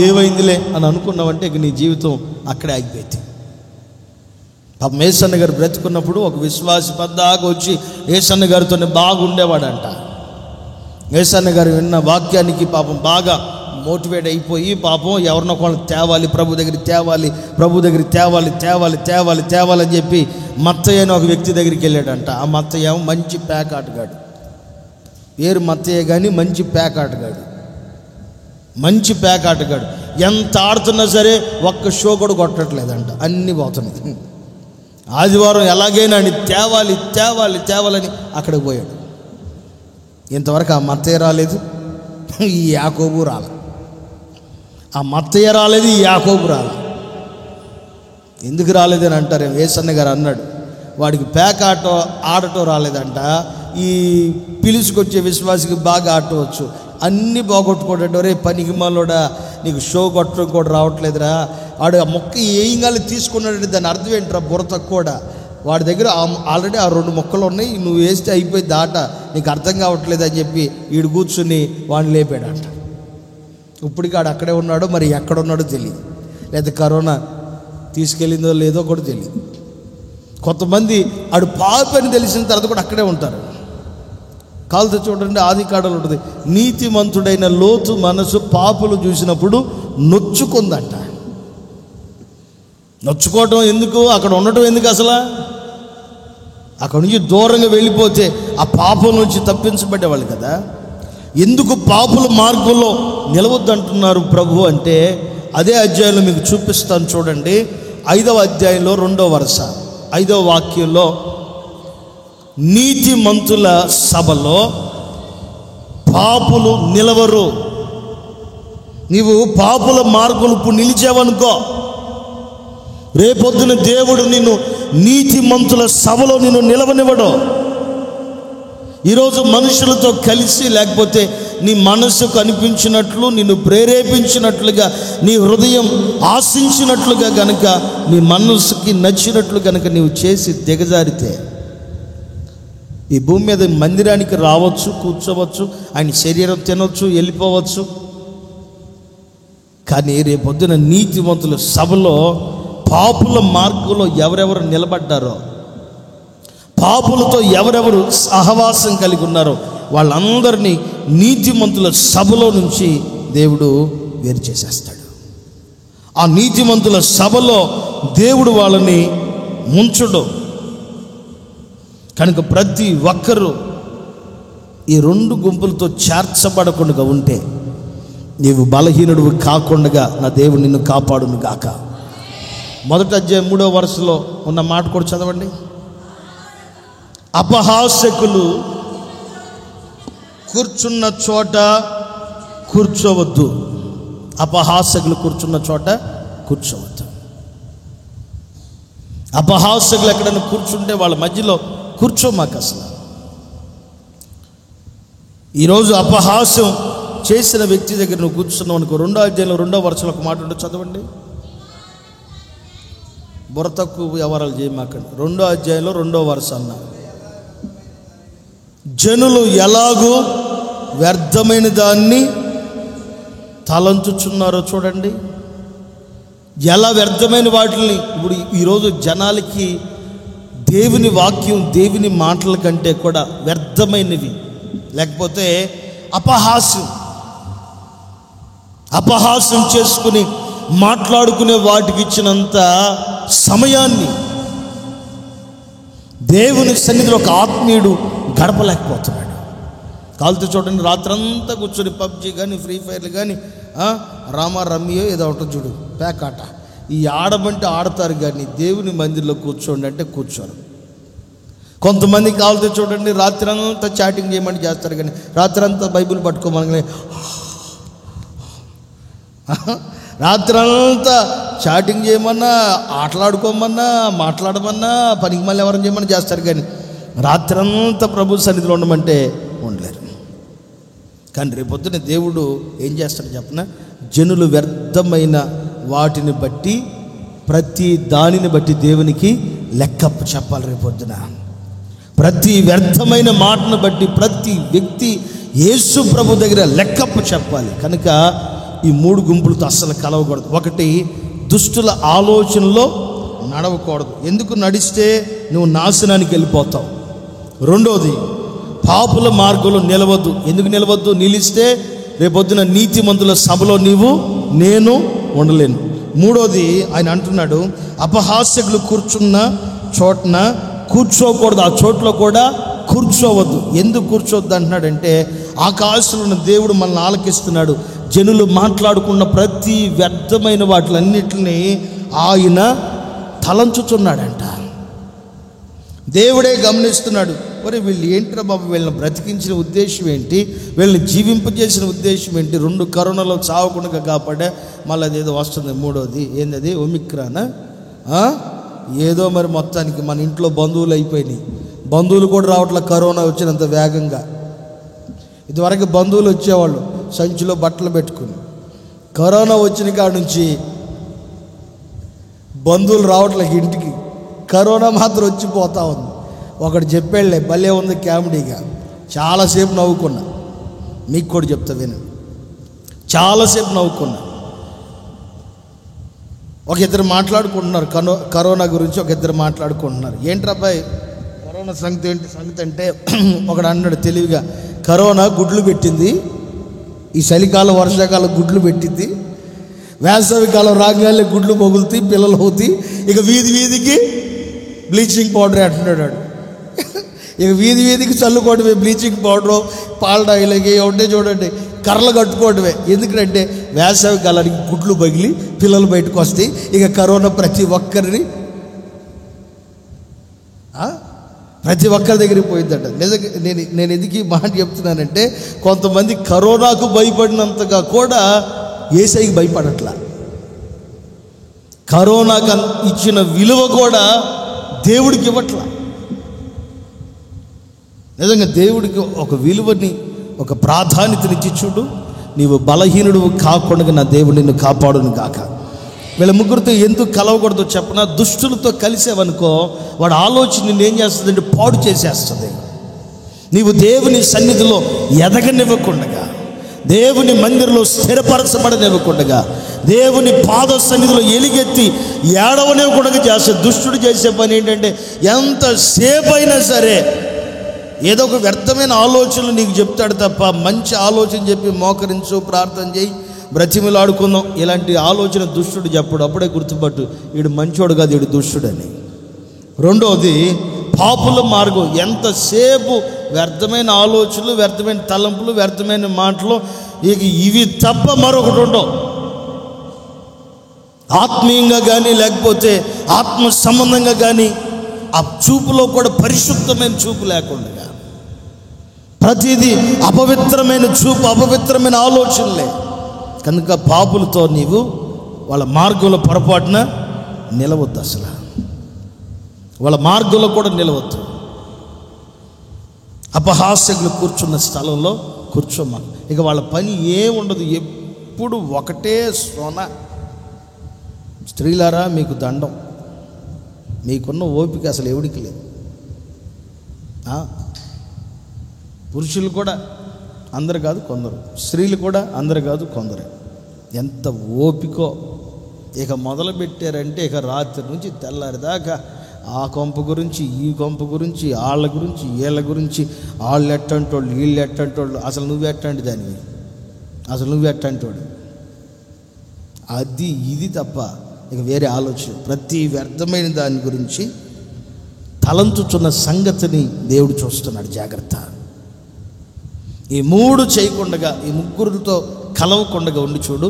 ఏమైందిలే అని అనుకున్నావంటే ఇక నీ జీవితం అక్కడే ఆగిపోయింది. పాపం యేసన్న గారు బ్రతుకున్నప్పుడు ఒక విశ్వాసి పద్దాగా వచ్చి యేసన్న గారితోనే బాగుండేవాడంట. యేసన్న గారు విన్న వాక్యానికి పాపం బాగా మోటివేట్ అయిపోయి, పాపం ఎవరినో వాళ్ళని తేవాలి, ప్రభు దగ్గరికి తేవాలి అని చెప్పి మత్తయ్య అని ఒక వ్యక్తి దగ్గరికి వెళ్ళాడంట. ఆ మత్తయ్య ఏమో మంచి ప్యాక్ ఆటగాడు, పేరు మత్తయ్య కానీ మంచి ప్యాక్ ఆటగాడు. ఎంత ఆడుతున్నా సరే ఒక్క షో కూడా కొట్టట్లేదంట, అన్నీ పోతున్నాయి. ఆదివారం ఎలాగైనా అని తేవాలని అక్కడికి పోయాడు. ఇంతవరకు ఆ మత్తయ్య రాలేదు, ఈ యాకోబు రాల. ఆ మత్తయ్య రాలేదు, ఈ యాకోబు రాల. ఎందుకు రాలేదని అంటారు. యేసన్న గారు అన్నాడు, వాడికి ప్యాక్ ఆడటం రాలేదంట, ఈ పిలుచుకొచ్చే విశ్వాసికి బాగా ఆడవచ్చు. అన్నీ బాగొట్టుకోవడం. రే పనికి మాలోడా, నీకు షో కొట్టడం కూడా రావట్లేదురా. వాడు ఆ మొక్క ఏంగాలి తీసుకున్నాడంటే దాని అర్థం ఏంట్రా, బుర్ర తక్కువడా. వాడి దగ్గర ఆల్రెడీ ఆ 2 మొక్కలు ఉన్నాయి, నువ్వు వేస్తే అయిపోయింది ఆట, నీకు అర్థం కావట్లేదు అని చెప్పి వీడు కూర్చుని వాడిని లేపాడంట. ఇప్పటికి ఆడు అక్కడే ఉన్నాడో మరి ఎక్కడున్నాడో తెలియదు, లేదా కరోనా తీసుకెళ్ళిందో లేదో కూడా తెలియదు. కొంతమంది ఆడు పాపి అని తెలిసిన తర్వాత కూడా అక్కడే ఉంటారు. కాలుతో చూడండి, ఆది కాండలో ఉంటుంది, నీతిమంతుడైన లోతు మనసు పాపులు చూసినప్పుడు నొచ్చుకుందంట. నొచ్చుకోవటం ఎందుకు, అక్కడ ఉండటం ఎందుకు, అసలు అక్కడ నుంచి దూరంగా వెళ్ళిపోతే ఆ పాపం నుంచి తప్పించబడేవాళ్ళు కదా. ఎందుకు పాపుల మార్గంలో నిలవద్దంటున్నారు ప్రభు అంటే, అదే అధ్యాయంలో మీకు చూపిస్తాను చూడండి. 5వ అధ్యాయంలో 2వ వరుస 5వ వాక్యంలో, నీతిమంతుల సభలో పాపులు నిలవరు. నీవు పాపుల మార్గంలో ఇప్పుడు నిలిచావనుకో, రేపొద్దున దేవుడు నిన్ను నీతిమంతుల సభలో నిన్ను నిలవనివ్వడు. ఈరోజు మనుషులతో కలిసి, లేకపోతే నీ మనసుకు అనిపించినట్లు, నిన్ను ప్రేరేపించినట్లుగా, నీ హృదయం ఆశించినట్లుగా గనక, నీ మనసుకి నచ్చినట్లు గనక నీవు చేసి దిగజారితే ఈ భూమి మీద మందిరానికి రావచ్చు, కూర్చోవచ్చు, ఆయన శరీరం తినవచ్చు, వెళ్ళిపోవచ్చు. కానీ రేపొద్దున నీతిమంతుల సభలో పాపుల మార్గంలో ఎవరెవరు నిలబడ్డారో, పాపులతో ఎవరెవరు సహవాసం కలిగి ఉన్నారో వాళ్ళందరినీ నీతిమంతుల సభలో నుంచి దేవుడు వేరు చేసేస్తాడు. ఆ నీతిమంతుల సభలో దేవుడు వాళ్ళని ముంచడు. కనుక ప్రతి ఒక్కరూ ఈ రెండు గుంపులతో చేర్చబడకుండా ఉంటే నీవు బలహీనుడు కాకుండా నా దేవుడు నిన్ను కాపాడును గాక. మొదటి అధ్యాయం 3వ వరుసలో ఉన్న మాట కూడా చదవండి. అపహాసకులు కూర్చున్న చోట కూర్చోవద్దు. అపహాసకులు కూర్చున్న చోట కూర్చోవద్దు. అపహాసకులు ఎక్కడైనా కూర్చుంటే వాళ్ళ మధ్యలో కూర్చోమాకు. అసలు ఈరోజు అపహాసం చేసిన వ్యక్తి దగ్గర నువ్వు కూర్చున్నావు అనుకో, 2వ అధ్యాయంలో 2వ వరుసలో ఒక మాట ఉంటే చదవండి. బుర్ర తక్కువ వ్యవహారాలు చేయమాకండి. 2వ అధ్యాయంలో 2వ వరుస అన్నా, జనులు ఎలాగూ వ్యర్థమైన దాన్ని తలంచుచున్నారో చూడండి. ఎలా వ్యర్థమైన వాటిని ఇప్పుడు ఈరోజు జనాలకి దేవుని వాక్యం, దేవుని మాటల కంటే కూడా వ్యర్థమైనవి, లేకపోతే అపహాస్యం చేసుకుని మాట్లాడుకునే వాటికి ఇచ్చినంత సమయాన్ని దేవుని సన్నిధిలో ఒక ఆత్మీయుడు గడపలేకపోతున్నాడు. కాలుతో చూడండి, రాత్రంతా కూర్చొని పబ్జి కానీ, ఫ్రీ ఫైర్లు కానీ, రమ్మియో ఏదో ఒకటి చూడు, పేకాట, ఈ ఆడమంటే ఆడతారు కానీ దేవుని మందిరంలో కూర్చోండి అంటే కూర్చోరు. కొంతమంది కావాలితే చూడండి, రాత్రంతా చాటింగ్ చేయమని చేస్తారు కానీ రాత్రంతా బైబిల్ పట్టుకోమని, రాత్రంతా చాటింగ్ చేయమన్నా, ఆటలాడుకోమన్నా, మాట్లాడమన్నా, పనికి మళ్ళీ ఎవరైనా చేయమని చేస్తారు కానీ రాత్రంతా ప్రభు సన్నిధిలో ఉండమంటే ఉండలేరు. కానీ రేపొద్దున దేవుడు ఏం చేస్తాడు చెప్పన, జనులు వ్యర్థమైన వాటిని బట్టి, ప్రతి దానిని బట్టి దేవునికి లెక్కప్పు చెప్పాలి. రేపొద్దున ప్రతి వ్యర్థమైన మాటను బట్టి ప్రతి వ్యక్తి యేసు ప్రభు దగ్గర లెక్కప్పు చెప్పాలి. కనుక ఈ 3 గుంపులతో అస్సలు కలవకూడదు. ఒకటి, దుష్టుల ఆలోచనలో నడవకూడదు. ఎందుకు నడిస్తే నువ్వు నాశనానికి వెళ్ళిపోతావు. రెండోది, పాపుల మార్గంలో నిలవద్దు. ఎందుకు నిలవద్దు? నిలిస్తే రేపొద్దున నీతిమంతుల సభలో నేను ఉండలేను. మూడోది, ఆయన అంటున్నాడు, అపహాస్యకులు కూర్చున్న చోటన కూర్చోకూడదు, ఆ చోట్లో కూడా కూర్చోవద్దు. ఎందుకు కూర్చోవద్దు అంటున్నాడంటే, ఆకాశంలో ఉన్న దేవుడు మనల్ని ఆలకిస్తున్నాడు. జనులు మాట్లాడుకున్న ప్రతి వ్యర్థమైన వాటిలన్నిటిని ఆయన తలంచుతున్నాడంట. దేవుడే గమనిస్తున్నాడు. మరి వీళ్ళు ఏంట్రా బాబు, వీళ్ళని బ్రతికించిన ఉద్దేశం ఏంటి, వీళ్ళని జీవింపజేసిన ఉద్దేశం ఏంటి? 2 కరోనాలో చావకుండా కాపాడే, మళ్ళీ అదేదో వస్తుంది మూడోది, ఏంది ఒమిక్రానా, ఏదో మరి మొత్తానికి మన ఇంట్లో బంధువులు అయిపోయినాయి. బంధువులు కూడా రావట్లే కరోనా వచ్చినంత వేగంగా. ఇదివరకు బంధువులు వచ్చేవాళ్ళు సంచిలో బట్టలు పెట్టుకుని, కరోనా వచ్చిన కాడ నుంచి బంధువులు రావట్లేదు ఇంటికి, కరోనా మాత్రం వచ్చిపోతా ఉంది. ఒకటి చెప్పాడులే, భలే ఉంది కామెడీగా, చాలాసేపు నవ్వుకున్నా. మీకు కూడా చెప్తా విను, చాలాసేపు నవ్వుకున్నా. ఒక ఇద్దరు మాట్లాడుకుంటున్నారు కరోనా గురించి, ఒక ఇద్దరు మాట్లాడుకుంటున్నారు. ఏంట్రబ్బాయి కరోనా సంగతి అంటే ఒకడు అన్నాడు తెలివిగా, కరోనా గుడ్లు పెట్టింది, ఈ చలికాలం వర్షాకాలం గుడ్లు పెట్టింది, వేసవికాలం రాగానే గుడ్లు మొగులుతాయి, పిల్లలు అవుతాయి, ఇక వీధికి బ్లీచింగ్ పౌడర్ అంటున్నాడు. ఇక వీధికి చల్లుకోవడమే, బ్లీచింగ్ పౌడరు, పాలడాయిలకి ఉంటే చూడండి, కర్రలు కట్టుకోవడమే. ఎందుకంటే వేసవి కాలానికి గుడ్లు పగిలి పిల్లలు బయటకు వస్తాయి, ఇక కరోనా ప్రతి ఒక్కరి దగ్గరికి పోయిందట. నిజంగా నేను ఎందుకు ఈ మాట చెప్తున్నానంటే, కొంతమంది కరోనాకు భయపడినంతగా కూడా యేసయ్యకి భయపడట్లా. కరోనాకు ఇచ్చిన విలువ కూడా దేవుడికి ఇవ్వట్లా. నిజంగా దేవుడికి ఒక విలువని ఒక ప్రాధాన్యతనిచ్చి చూడు. నీవు బలహీనుడు కాకుండా నా దేవుడు నిన్ను కాపాడును గాక. వీళ్ళ ముగ్గురితో ఎందుకు కలవకూడదో చెప్పనా? దుష్టులతో కలిసేవనుకో వాడు ఆలోచన నిన్ను ఏం చేస్తుందంటే పాడు చేసేస్తుంది. నీవు దేవుని సన్నిధిలో ఎదగనివ్వకుండగా, దేవుని మందిరంలో స్థిరపరచబడనివ్వకుండగా, దేవుని పాద సన్నిధిలో ఎలుగెత్తి ఏడవనివ్వకుండా చేస్తే దుష్టుడు చేసే పని ఏంటంటే ఎంతసేపు అయినా సరే ఏదో ఒక వ్యర్థమైన ఆలోచనలు నీకు చెప్తాడు తప్ప మంచి ఆలోచన చెప్పి మోకరించు, ప్రార్థన చేయి, బ్రతిమిలాడుకుందాం ఇలాంటి ఆలోచన దుష్టుడు చెప్పడు. అప్పుడే గుర్తుపట్టు వీడు మంచోడు కాదు, వీడు దుష్టుడని. రెండోది పాపుల మార్గం. ఎంతసేపు వ్యర్థమైన ఆలోచనలు, వ్యర్థమైన తలంపులు, వ్యర్థమైన మాటలు, ఇక ఇవి తప్ప మరొకటి ఉండవు. ఆత్మీయంగా కానీ లేకపోతే ఆత్మ సంబంధంగా కానీ ఆ చూపులో కూడా పరిశుద్ధమైన చూపు లేకుండా ప్రతిదీ అపవిత్రమైన చూపు, అపవిత్రమైన ఆలోచనలే. కనుక పాపులతో నీవు వాళ్ళ మార్గంలో పొరపాటున నిలవద్దు. అసలు వాళ్ళ మార్గంలో కూడా నిలవద్దు. అపహాస్యకులు కూర్చున్న స్థలంలో కూర్చోమా. ఇక వాళ్ళ పని ఏముండదు, ఎప్పుడు ఒకటే సోన. స్త్రీలారా మీకు దండం, మీకున్న ఓపిక అసలు ఎవడికి లేదు. పురుషులు కూడా అందరు కాదు కొందరు, స్త్రీలు కూడా అందరు కాదు కొందరు. ఎంత ఓపికో. ఇక మొదలు పెట్టారంటే ఇక రాత్రి నుంచి తెల్లారిదాకా ఆ కొంప గురించి, ఈ కొంప గురించి, వాళ్ళ గురించి, వీళ్ళ గురించి, వాళ్ళు ఎట్టంటోళ్ళు, వీళ్ళు ఎట్టంటోళ్ళు, అసలు నువ్వు ఎట్టంటి దానివి, అసలు నువ్వు ఎట్టంటోడు, అది ఇది తప్ప ఇక వేరే ఆలోచన. ప్రతి వ్యర్థమైన దాని గురించి తలంచుచున్న సంగతిని దేవుడు చూస్తున్నాడు. జాగ్రత్త. ఈ మూడు చేయకుండా, ఈ ముగ్గురితో కలవకుండా ఉండి చూడు.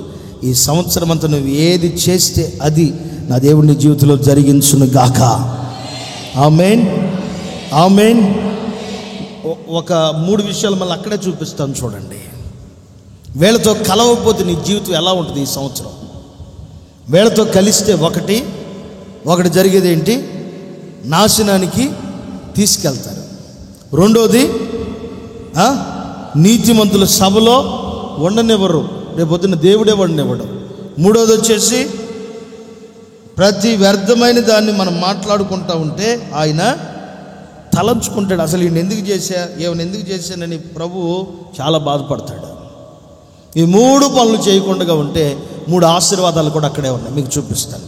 ఈ సంవత్సరం అంతా నువ్వు ఏది చేస్తే అది నా దేవుని జీవితంలో జరిగించును గాక. ఆమేన్, ఆమేన్. ఒక 3 విషయాలు మళ్ళీ అక్కడే చూపిస్తాను చూడండి. వీళ్ళతో కలవకపోతే నీ జీవితం ఎలా ఉంటుంది ఈ సంవత్సరం? వీళ్ళతో కలిస్తే ఒకటి జరిగేది ఏంటి? నాశనానికి తీసుకెళ్తారు. రెండోది నీతిమంతుల సభలో ఉండనివ్వరు, రేపొద్దున దేవుడే ఉండనివ్వడు. మూడోది వచ్చేసి ప్రతి వ్యర్థమైన దాన్ని మనం మాట్లాడుకుంటూ ఉంటే ఆయన తలంచుకుంటాడు. అసలు ఈయన ఎందుకు చేశానని ప్రభువు చాలా బాధపడతాడు. ఈ 3 పనులు చేయకుండా ఉంటే 3 ఆశీర్వాదాలు కూడా అక్కడే ఉన్నాయి, మీకు చూపిస్తాను.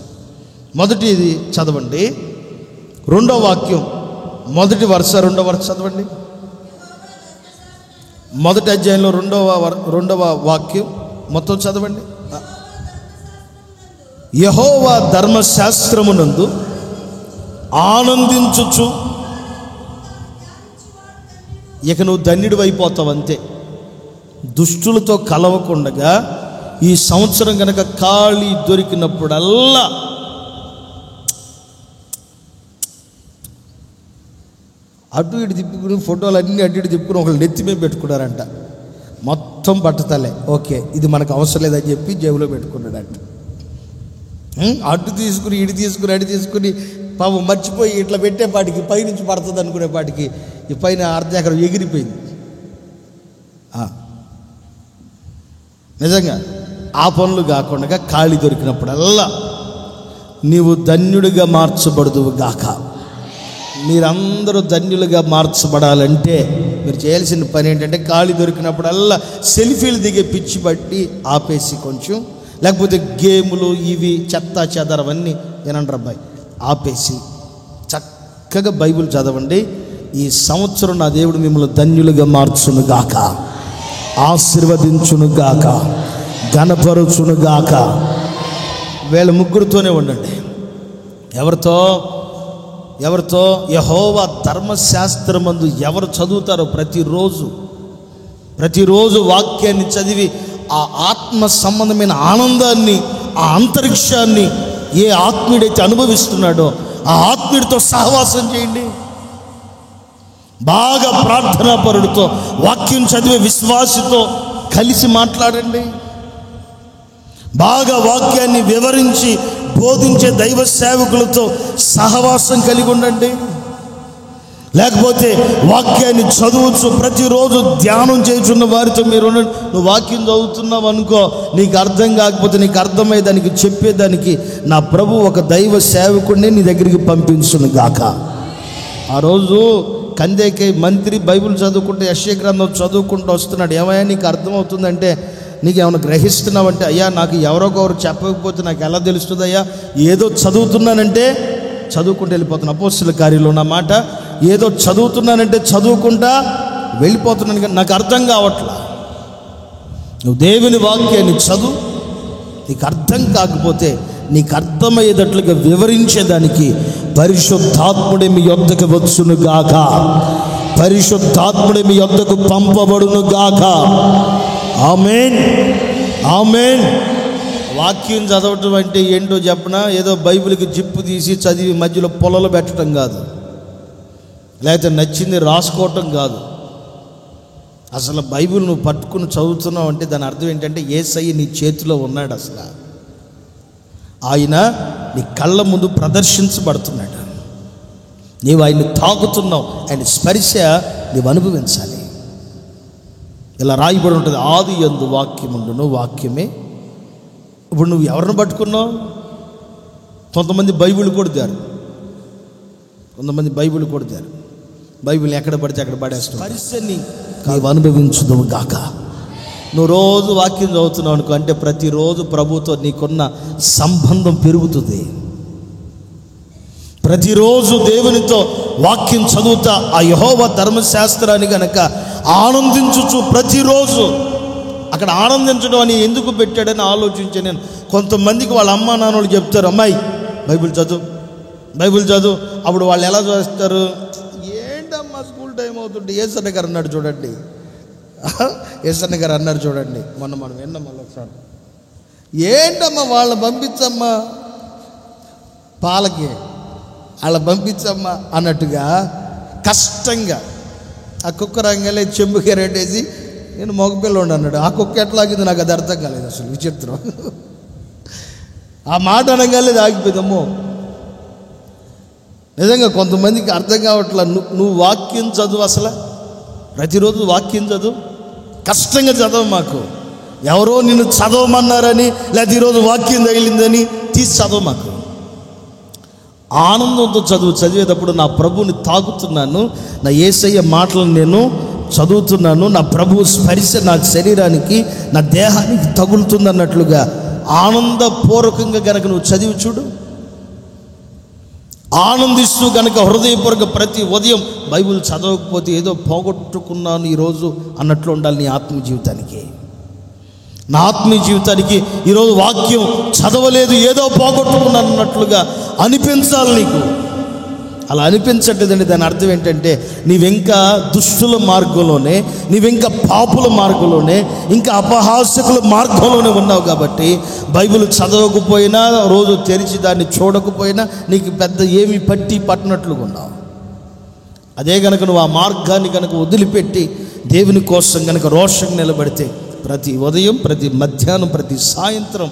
మొదటిది చదవండి, 2వ వాక్యం, మొదటి వరుస 2వ వరుస చదవండి. మొదటి అధ్యాయంలో 2వ వాక్యం మొత్తం చదవండి. యెహోవా ధర్మశాస్త్రమునందు ఆనందించుచు. ఇక నువ్వు ధన్యుడు అయిపోతావు అంతే. దుష్టులతో కలవకుండగా ఈ సంవత్సరం కనుక ఖాళీ దొరికినప్పుడల్లా అటు ఇటు తిప్పుకుని ఫోటోలు అన్నీ అటు ఇటు తిప్పుకుని ఒకళ్ళు నెత్తిమే పెట్టుకున్నారంట. మొత్తం బట్టతలే. ఓకే, ఇది మనకు అవసరం లేదని చెప్పి జేబులో పెట్టుకున్నాడంట. అటు తీసుకుని ఇటు తీసుకుని అటు తీసుకుని పాపం మర్చిపోయి ఇట్లా పెట్టేపాటికి పైనుంచి పడుతుంది అనుకునేపాటికి ఈ పైన అర్ధెకరం ఎగిరిపోయింది. నిజంగా ఆ పనులు కాకుండా ఖాళీ దొరికినప్పుడల్లా నీవు ధన్యుడిగా మార్చబడదువు గాక. మీరందరూ ధన్యులుగా మార్చబడాలంటే మీరు చేయాల్సిన పని ఏంటంటే ఖాళీ దొరికినప్పుడల్లా సెల్ఫీలు దిగే పిచ్చి బట్టి ఆపేసి కొంచెం, లేకపోతే గేములు ఇవి చెత్త చెదరవన్నీ ఏనంటారు అబ్బాయి ఆపేసి చక్కగా బైబిల్ చదవండి. ఈ సంవత్సరం నా దేవుడు మిమ్మల్ని ధన్యులుగా మార్చునుగాక, ఆశీర్వదించునుగాక, ఘనపరుచునుగాక. వీళ్ళ ముగ్గురితోనే ఉండండి. ఎవరితో? యెహోవా ధర్మశాస్త్రమందు ఎవరు చదువుతారో ప్రతిరోజు వాక్యాన్ని చదివి ఆ ఆత్మ సంబంధమైన ఆనందాన్ని, ఆ అంతరిక్షాన్ని ఏ ఆత్మీయుడైతే అనుభవిస్తున్నాడో ఆ ఆత్మీయుడితో సహవాసం చేయండి. బాగా ప్రార్థనాపరుడితో, వాక్యం చదివే విశ్వాసితో కలిసి మాట్లాడండి. బాగా వాక్యాన్ని వివరించి బోధించే దైవ సేవకులతో సహవాసం కలిగి ఉండండి. లేకపోతే వాక్యాన్ని చదువుచు ప్రతిరోజు ధ్యానం చేయుచున్న వారితో మీరు నువ్వు వాక్యం చదువుతున్నావు అనుకో, నీకు అర్థం కాకపోతే నీకు అర్థమయ్యేదానికి చెప్పేదానికి నా ప్రభు ఒక దైవ సేవకుడిని నీ దగ్గరికి పంపించును గాక. ఆ రోజు కందేకే మంత్రి బైబిల్ చదువుకుంటే యెషయా గ్రంథం చదువుకుంటూ వస్తున్నాడు. ఏమయ్యా నీకు అర్థమవుతుందంటే, నీకు ఏమైనా గ్రహిస్తున్నావంటే, అయ్యా నాకు ఎవరొకరు చెప్పకపోతే నాకు ఎలా తెలుస్తుందయ్యా, ఏదో చదువుతున్నానంటే చదువుకుంటూ వెళ్ళిపోతున్నా. అపోస్తలుల కార్యాల్లో ఉన్న మాట, ఏదో చదువుతున్నానంటే చదువుకుంటా వెళ్ళిపోతున్నాను కానీ నాకు అర్థం కావట్లా. నువ్వు దేవుని వాక్యాన్ని చదువు, నీకు అర్థం కాకపోతే నీకు అర్థమయ్యేటట్లుగా వివరించేదానికి పరిశుద్ధాత్ముడే మీ యొద్దకు వచ్చును గాక, పరిశుద్ధాత్ముడే మీ యొద్దకు పంపబడును గాక. ఆమేన్, ఆమేన్. వాక్యం చదవటం అంటే ఏంటో చెప్పనా, ఏదో బైబిల్కి జిప్పు తీసి చదివి మధ్యలో పొలలో పెట్టడం కాదు, లేకపోతే నచ్చింది రాసుకోవటం కాదు. అసలు బైబిల్ నువ్వు పట్టుకుని చదువుతున్నావు అంటే దాని అర్థం ఏంటంటే యేసయ్య నీ చేతిలో ఉన్నాడు. అసలు ఆయన నీ కళ్ళ ముందు ప్రదర్శించబడుతున్నాడు. నీవు ఆయన్ని తాకుతున్నావు, ఆయన స్పర్శ నీవు అనుభవించాలి. ఇలా రాయబడి ఉంటుంది, ఆది యందు వాక్యముండును, వాక్యమే. ఇప్పుడు నువ్వు ఎవరిని పట్టుకున్నావు? కొంతమంది బైబిల్ కొడతారు, కొంతమంది బైబిల్ కొడతారు, బైబిల్ ఎక్కడ పడితే అక్కడ పడేస్తావు. స్పర్శని నీవు అనుభవించుదువు గాక. నువ్వు రోజు వాక్యం చదువుతున్నావు అనుకో, అంటే ప్రతిరోజు ప్రభుతో నీకున్న సంబంధం పెరుగుతుంది. ప్రతిరోజు దేవునితో వాక్యం చదువుతా ఆ యెహోవా ధర్మశాస్త్రాన్ని కనుక ఆనందించుచు, ప్రతిరోజు అక్కడ ఆనందించడం అని ఎందుకు పెట్టాడని ఆలోచించే నేను. కొంతమందికి వాళ్ళ అమ్మ నాన్నలు చెప్తారు, అమ్మాయి బైబిల్ చదువు, బైబిల్ చదువు. అప్పుడు వాళ్ళు ఎలా చేస్తారు, ఏంటమ్మా స్కూల్ టైం అవుతుంటే యేసన్న గారు అన్నాడు చూడండి, యేసన్న గారు అన్నారు చూడండి, మనం విన్నాం మళ్ళీ ఒకసారి, ఏంటమ్మా వాళ్ళని పంపించమ్మా పాలకి, వాళ్ళ పంపించమ్మా అన్నట్టుగా కష్టంగా ఆ కుక్క రంగలే చెంబుకి రెట్టేసి నేను మగపిల్లోండి అన్నాడు. ఆ కుక్క ఎట్లాగింది నాకు అది అర్థం కాలేదు, అసలు విచిత్రం. ఆ మాట అనగాలేదు, ఆగిపోయిందమ్మో. నిజంగా కొంతమందికి అర్థం కావట్లా. నువ్వు వాక్యం చదువు, అసలు ప్రతిరోజు వాక్యం చదువు, కష్టంగా చదవు. మాకు ఎవరో నిన్ను చదవమన్నారని లేకపోతే ఈరోజు వాక్యం తగిలిందని తీసి చదవు. మాకు ఆనందంతో చదువు. చదివేటప్పుడు నా ప్రభువుని తాకుతున్నాను, నా యేసయ్య మాటలను నేను చదువుతున్నాను, నా ప్రభువు స్పర్శ నా శరీరానికి నా దేహానికి తగులుతుంది అన్నట్లుగా ఆనందపూర్వకంగా గనక నువ్వు చదివి చూడు. ఆనందిస్తూ కనుక హృదయపూర్వక ప్రతి ఉదయం బైబిల్ చదవకపోతే ఏదో పోగొట్టుకున్నాను ఈరోజు అన్నట్లు ఉండాలి నీ ఆత్మీయ జీవితానికి. నా ఆత్మీయ జీవితానికి ఈరోజు వాక్యం చదవలేదు, ఏదో పోగొట్టుకున్నాను అన్నట్లుగా అనిపించాలి నీకు. అలా అనిపించట్లేదండి, దాని అర్థం ఏంటంటే నీవింకా దుష్టుల మార్గంలోనే, నీవింకా పాపుల మార్గంలోనే, ఇంకా అపహాసకుల మార్గంలోనే ఉన్నావు. కాబట్టి బైబిల్ చదవకపోయినా, రోజు తెరిచి దాన్ని చూడకపోయినా నీకు పెద్ద ఏమి పట్టినట్లుగా ఉన్నావు. అదే కనుక నువ్వు ఆ మార్గాన్ని కనుక వదిలిపెట్టి దేవుని కోసం కనుక రోషంగా నిలబడితే ప్రతి ఉదయం, ప్రతి మధ్యాహ్నం, ప్రతి సాయంత్రం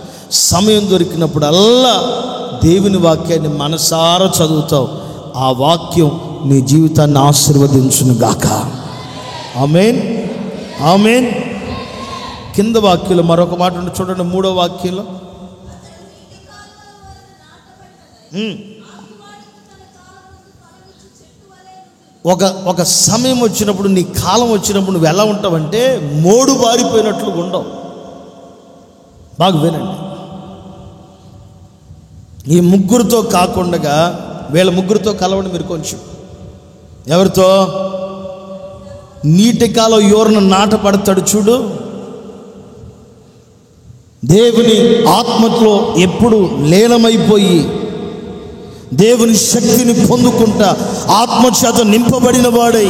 సమయం దొరికినప్పుడల్లా దేవుని వాక్యాన్ని మనసారా చదువుతావు. ఆ వాక్యం నీ జీవితాన్ని ఆశీర్వదించును గాక. ఆమేన్, ఆమేన్. కింద వాక్యంలో మరొక మాట ఉంది చూడండి, 3వ వాక్యంలో ఒక సమయం వచ్చినప్పుడు, నీ కాలం వచ్చినప్పుడు నువ్వు ఎలా ఉంటావంటే మోడు బారిపోయినట్లు ఉండవు. బాగా వినండి, ఈ ముగ్గురితో కాకుండా వీళ్ళ ముగ్గురితో కలవండి మీరు కొంచెం. ఎవరితో? నీటి కాలం యోర్ను నాటపడతాడు చూడు, దేవుని ఆత్మలో ఎప్పుడు లీనమైపోయి దేవుని శక్తిని పొందుకుంటా ఆత్మచేత నింపబడిన వాడై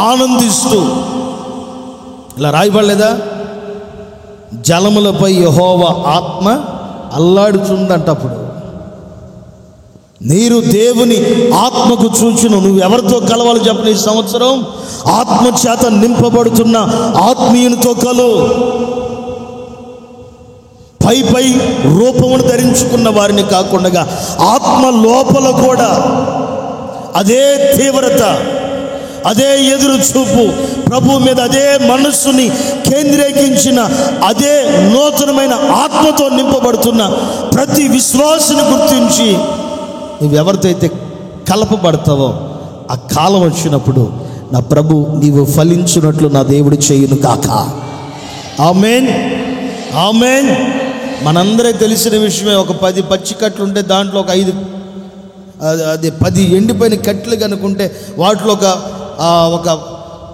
ఆనందిస్తూ, ఇలా రాయబడలేదా, జలములపై యెహోవా ఆత్మ అల్లాడుతుందంట. అప్పుడు నీరు దేవుని ఆత్మకు చూచును. నువ్వు ఎవరితో కలవాలి చెప్పిన ఈ సంవత్సరం? ఆత్మచేత నింపబడుతున్న ఆత్మీయునితో కలు. పై రూపమును ధరించుకున్న వారిని కాకుండా ఆత్మ లోపల కూడా అదే తీవ్రత, అదే ఎదురు చూపు, ప్రభు మీద అదే మనస్సుని కేంద్రీకరించిన అదే నూతనమైన ఆత్మతో నింపబడుతున్న ప్రతి విశ్వాసుని గుర్తించి నువ్వెవరితో అయితే కలపబడతావో ఆ కాలం వచ్చినప్పుడు నా ప్రభు నీవు ఫలించినట్లు నా దేవుడు చేయును కాక. ఆమేన్, ఆమేన్. మనందరికీ తెలిసిన విషయమే. ఒక 10 పచ్చి కట్లు ఉంటే దాంట్లో ఒక 5 అది 10 ఎండిపోయిన కట్లు కనుకుంటే వాటిలో ఒక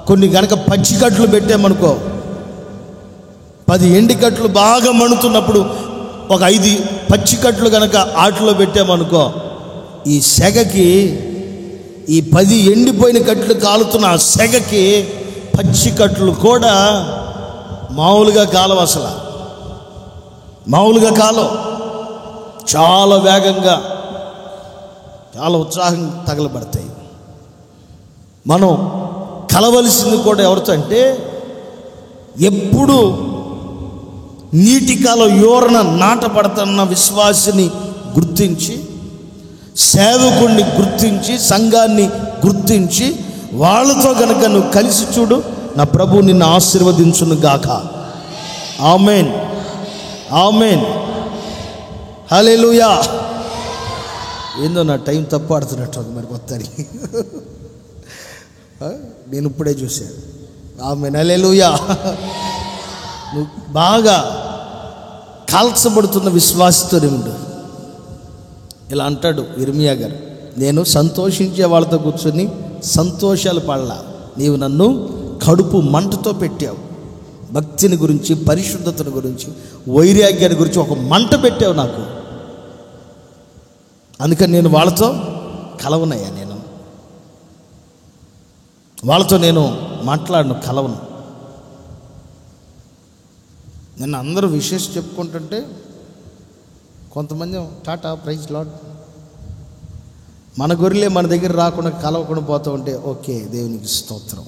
కొన్ని కనుక పచ్చి కట్లు పెట్టామనుకో, 10 ఎండి కట్లు బాగా మండుతున్నప్పుడు ఒక 5 పచ్చి కట్లు కనుక ఆటలో పెట్టామనుకో, ఈ సెగకి, ఈ 10 ఎండిపోయిన కట్లు కాలుతున్న ఆ సెగకి పచ్చి కట్లు కూడా మామూలుగా కాలం, అసలు మామూలుగా కాలం. చాలా వేగంగా, చాలా ఉత్సాహం తగలబడతాయి. మనం కలవలసింది కూడా ఎవరితో అంటే, ఎప్పుడు నీటి కాలం యోరన నాటపడుతున్న విశ్వాసిని గుర్తించి, సేవకుడిని గుర్తించి, సంఘాన్ని గుర్తించి వాళ్ళతో కనుక నువ్వు కలిసి చూడు, నా ప్రభు నిన్ను ఆశీర్వదించును గాక. ఆమేన్, ఆమేన్, హల్లెలూయా. ఏందో నా టైం తప్పు ఆడుతున్నట్టు మరి మొత్తానికి. నేను ఇప్పుడే చూశాను. ఆమేన్, హల్లెలూయా. నువ్వు బాగా కాల్చబడుతున్న విశ్వాసతో ఉండు. ఇలా అంటాడు ఇర్మియా గారు, నేను సంతోషించే వాళ్ళతో కూర్చొని సంతోషాలు పడలా, నీవు నన్ను కడుపు మంటతో పెట్టావు. భక్తిని గురించి, పరిశుద్ధతను గురించి, వైరాగ్యాన్ని గురించి ఒక మంట పెట్టావు నాకు. అందుకని నేను వాళ్ళతో కలవనయ్యా, నేను వాళ్ళతో నేను మాట్లాడను, కలవను. నిన్న అందరూ విశేష చెప్పుకుంటుంటే కొంతమంది టాటా ప్రైజ్ లార్డ్, మన గొర్రెలే మన దగ్గర రాకుండా కలవకుండా పోతూ ఉంటే ఓకే, దేవునికి స్తోత్రం.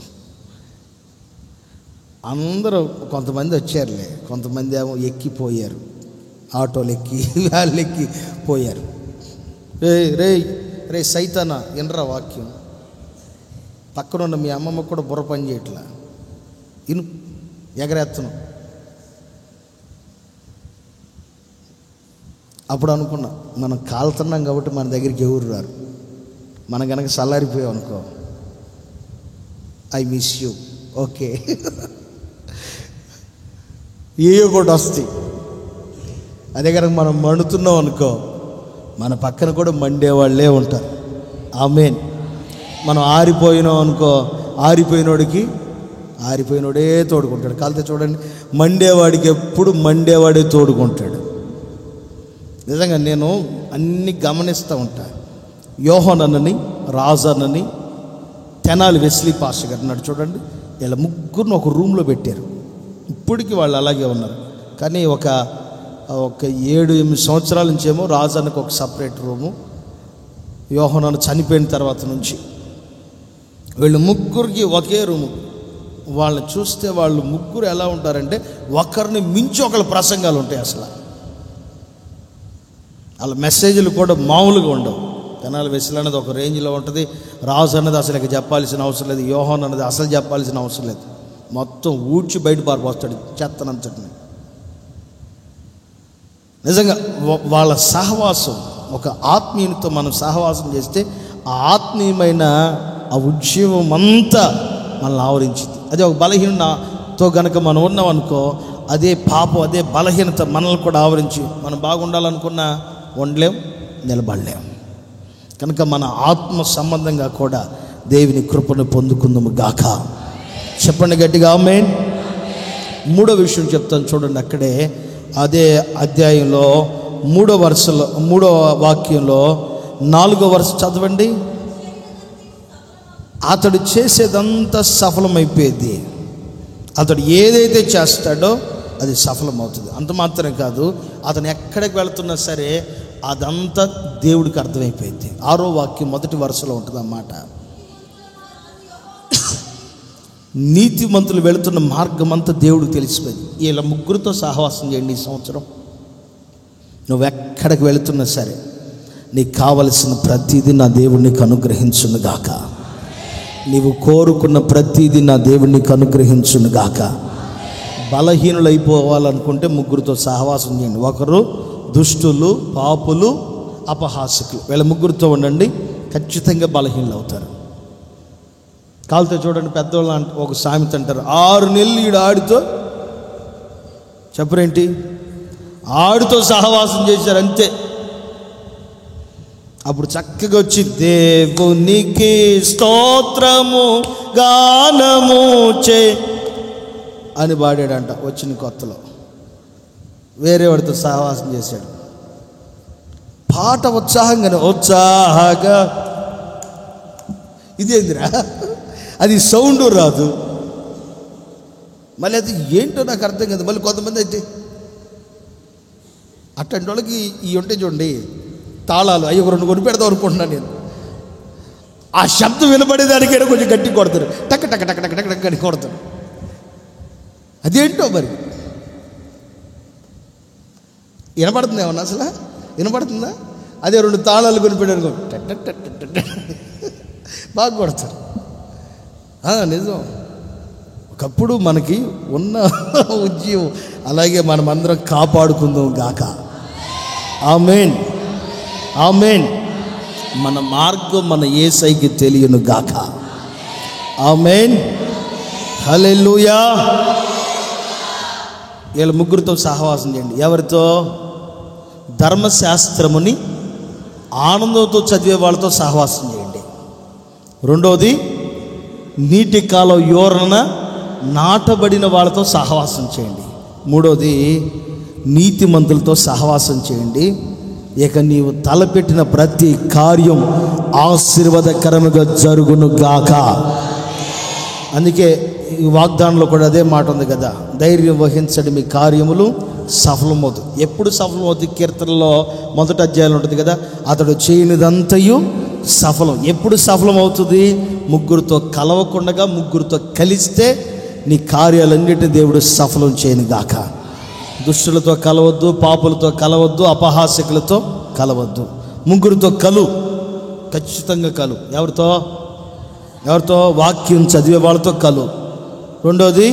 అందరూ కొంతమంది వచ్చారులే, కొంతమంది ఏమో ఎక్కిపోయారు, ఆటోలు ఎక్కి వాళ్ళు ఎక్కి పోయారు. రే రే రే సైతానా, వినరా వాక్యం. పక్కనున్న మీ అమ్మమ్మ కూడా బుర్ర పని చేయట్లా, ఇను ఎగరేత్తను. అప్పుడు అనుకున్నా, మనం కాలుతున్నాం కాబట్టి మన దగ్గరికి ఎవరు రారు. మనం కనుక చల్లారిపోయాం అనుకో, ఐ మిస్ యూ, ఓకే, ఏయో కూడా వస్తాయి. అదే కనుక మనం మండుతున్నాం అనుకో, మన పక్కన కూడా మండేవాళ్ళే ఉంటారు. ఆమేన్. మనం ఆరిపోయినాం అనుకో, ఆరిపోయినోడే తోడుకుంటాడు. కాలితే చూడండి, మండేవాడికి ఎప్పుడు మండేవాడే తోడుకుంటాడు. నిజంగా నేను అన్నీ గమనిస్తూ ఉంటాను. యోహానని, రాజానని, తెనాలి వెస్లీ పాస్టర్ గారు ఉన్నాడు చూడండి, వీళ్ళ ముగ్గురిని ఒక రూమ్లో పెట్టారు. ఇప్పటికీ వాళ్ళు అలాగే ఉన్నారు. కానీ ఒక 7-8 సంవత్సరాల నుంచి ఏమో రాజానికి ఒక సపరేట్ రూము, యోహాను చనిపోయిన తర్వాత నుంచి వీళ్ళు ముగ్గురికి ఒకే రూము. వాళ్ళని చూస్తే వాళ్ళు ముగ్గురు ఎలా ఉంటారంటే, ఒకరిని మించి ఒకళ్ళ ప్రసంగాలు ఉంటాయి. అసలు వాళ్ళ మెసేజ్లు కూడా మామూలుగా ఉండవు. తెనాలి వెస్లీ అనేది ఒక రేంజ్లో ఉంటుంది, రాజు అన్నది అసలు ఇక చెప్పాల్సిన అవసరం లేదు, యోహాను అన్నది అసలు చెప్పాల్సిన అవసరం లేదు. మొత్తం ఊడ్చి బయట పారిపోస్తాడు చెత్తనంతటిని. నిజంగా వాళ్ళ సహవాసం, ఒక ఆత్మీయునితో మనం సహవాసం చేస్తే ఆ ఆత్మీయమైన ఆ ఉద్యమం అంతా మనల్ని ఆవరించింది. అదే ఒక బలహీనతో కనుక మనం ఉన్నాం అనుకో, అదే పాపం, అదే బలహీనత మనల్ని కూడా ఆవరించి మనం బాగుండాలనుకున్నా ఉండలేం, నిలబడలేం. కనుక మన ఆత్మ సంబంధంగా కూడా దేవుని కృపను పొందుకుందాము గాక. చెప్పండి గట్టిగా ఆమేన్. 3వ విషయం చెప్తాను చూడండి. అక్కడే అదే అధ్యాయంలో 3వ వాక్యంలో 4వ వరుస చదవండి. అతడు చేసేదంతా సఫలమైపోయేది. అతడు ఏదైతే చేస్తాడో అది సఫలమవుతుంది. అంత మాత్రమే కాదు, అతను ఎక్కడికి వెళుతున్నా సరే అదంతా దేవుడికి అర్థమైపోయింది. 6వ వాక్యం 1వ వరుసలో ఉంటుంది అన్నమాట. నీతిమంతులు వెళుతున్న మార్గం అంతా దేవుడికి తెలిసిపోయింది. వీళ్ళ ముగ్గురితో సహవాసం చేయండి ఈ సంవత్సరం. నువ్వు ఎక్కడికి వెళుతున్నా సరే, నీకు కావలసిన ప్రతిదీ నా దేవుడు నీకు అనుగ్రహించునుగాక. నీవు కోరుకున్న ప్రతిదీ నా దేవుడు నీకు అనుగ్రహించునుగాక. బలహీనులైపోవాలనుకుంటే ముగ్గురితో సహవాసం చేయండి. ఒకరు దుష్టులు, పాపులు, అపహాసకులు. వీళ్ళ ముగ్గురితో ఉండండి, ఖచ్చితంగా బలహీనులు అవుతారు. కాలుతో చూడండి, పెద్దవాళ్ళు ఒక సామెత అంటారు, 6 నెలలు ఈడు ఆడితో చెప్పరేంటి, ఆడితో సహవాసం చేశారు అంతే. అప్పుడు చక్కగా వచ్చి దేవునికి స్తోత్రము గానము చే అని పాడాడంట. వచ్చిన కొత్తలో వేరే వాడితో సహవాసం చేశాడు. పాట ఉత్సాహంగా ఇదేందిరా, అది సౌండ్ రాదు. మళ్ళీ అది ఏంటో నాకు అర్థం కాదు. మళ్ళీ కొంతమంది అయితే అట్లాంటి వాళ్ళకి ఈ ఉంటే చూడండి తాళాలు, అవి 2 కొని పెడదాం అనుకుంటున్నాను నేను. ఆ శబ్దం వినపడేదానికైనా కొంచెం గట్టి కొడతారు, టక్ టక్ టక్ టక్ టక్ అని కొడతారు. అదేంటో మరి వినపడుతుంది ఏమన్నా, అసలు వినపడుతుందా? అదే 2 తాళాలు కొనిపెట్టారు, బాగా కొడతారు. నిజం. ఒకప్పుడు మనకి ఉన్న ఉద్యమం అలాగే మనమందరం కాపాడుకుందాం గాక. ఆమేన్, ఆమేన్. మన మార్గం మన యేసయ్యకి తెలియను గాక. ఆమేన్, హల్లెలూయా. వీళ్ళ ముగ్గురితో సహవాసం చేయండి. ఎవరితో? ధర్మశాస్త్రముని ఆనందంతో చదివే వాళ్ళతో సహవాసం చేయండి. రెండవది, నీటి కాలం యోరన నాటబడిన వాళ్ళతో సహవాసం చేయండి. మూడవది, నీతిమంతులతో సహవాసం చేయండి. ఇక నీవు తలపెట్టిన ప్రతి కార్యం ఆశీర్వాదకరముగా జరుగును గాక. అందుకే ఈ వాగ్దానంలో కూడా అదే మాట ఉంది కదా, ధైర్యం వహించండి, మీ కార్యములు సఫలమవుతుంది. ఎప్పుడు సఫలమవుతుంది? కీర్తనలో 1వ అధ్యాయంలో ఉంటుంది కదా, అతడు చేయనిదంతయు సఫలం. ఎప్పుడు సఫలం అవుతుంది? ముగ్గురితో కలవకుండా, ముగ్గురితో కలిస్తే నీ కార్యాలన్నిటిని దేవుడు సఫలం చేయను గాక. దుష్టులతో కలవద్దు, పాపులతో కలవద్దు, అపహాసకులతో కలవద్దు. ముగ్గురితో ఖచ్చితంగా కలు. ఎవరితో? వాక్యం చదివే వాళ్ళతో కలు. రెండోది,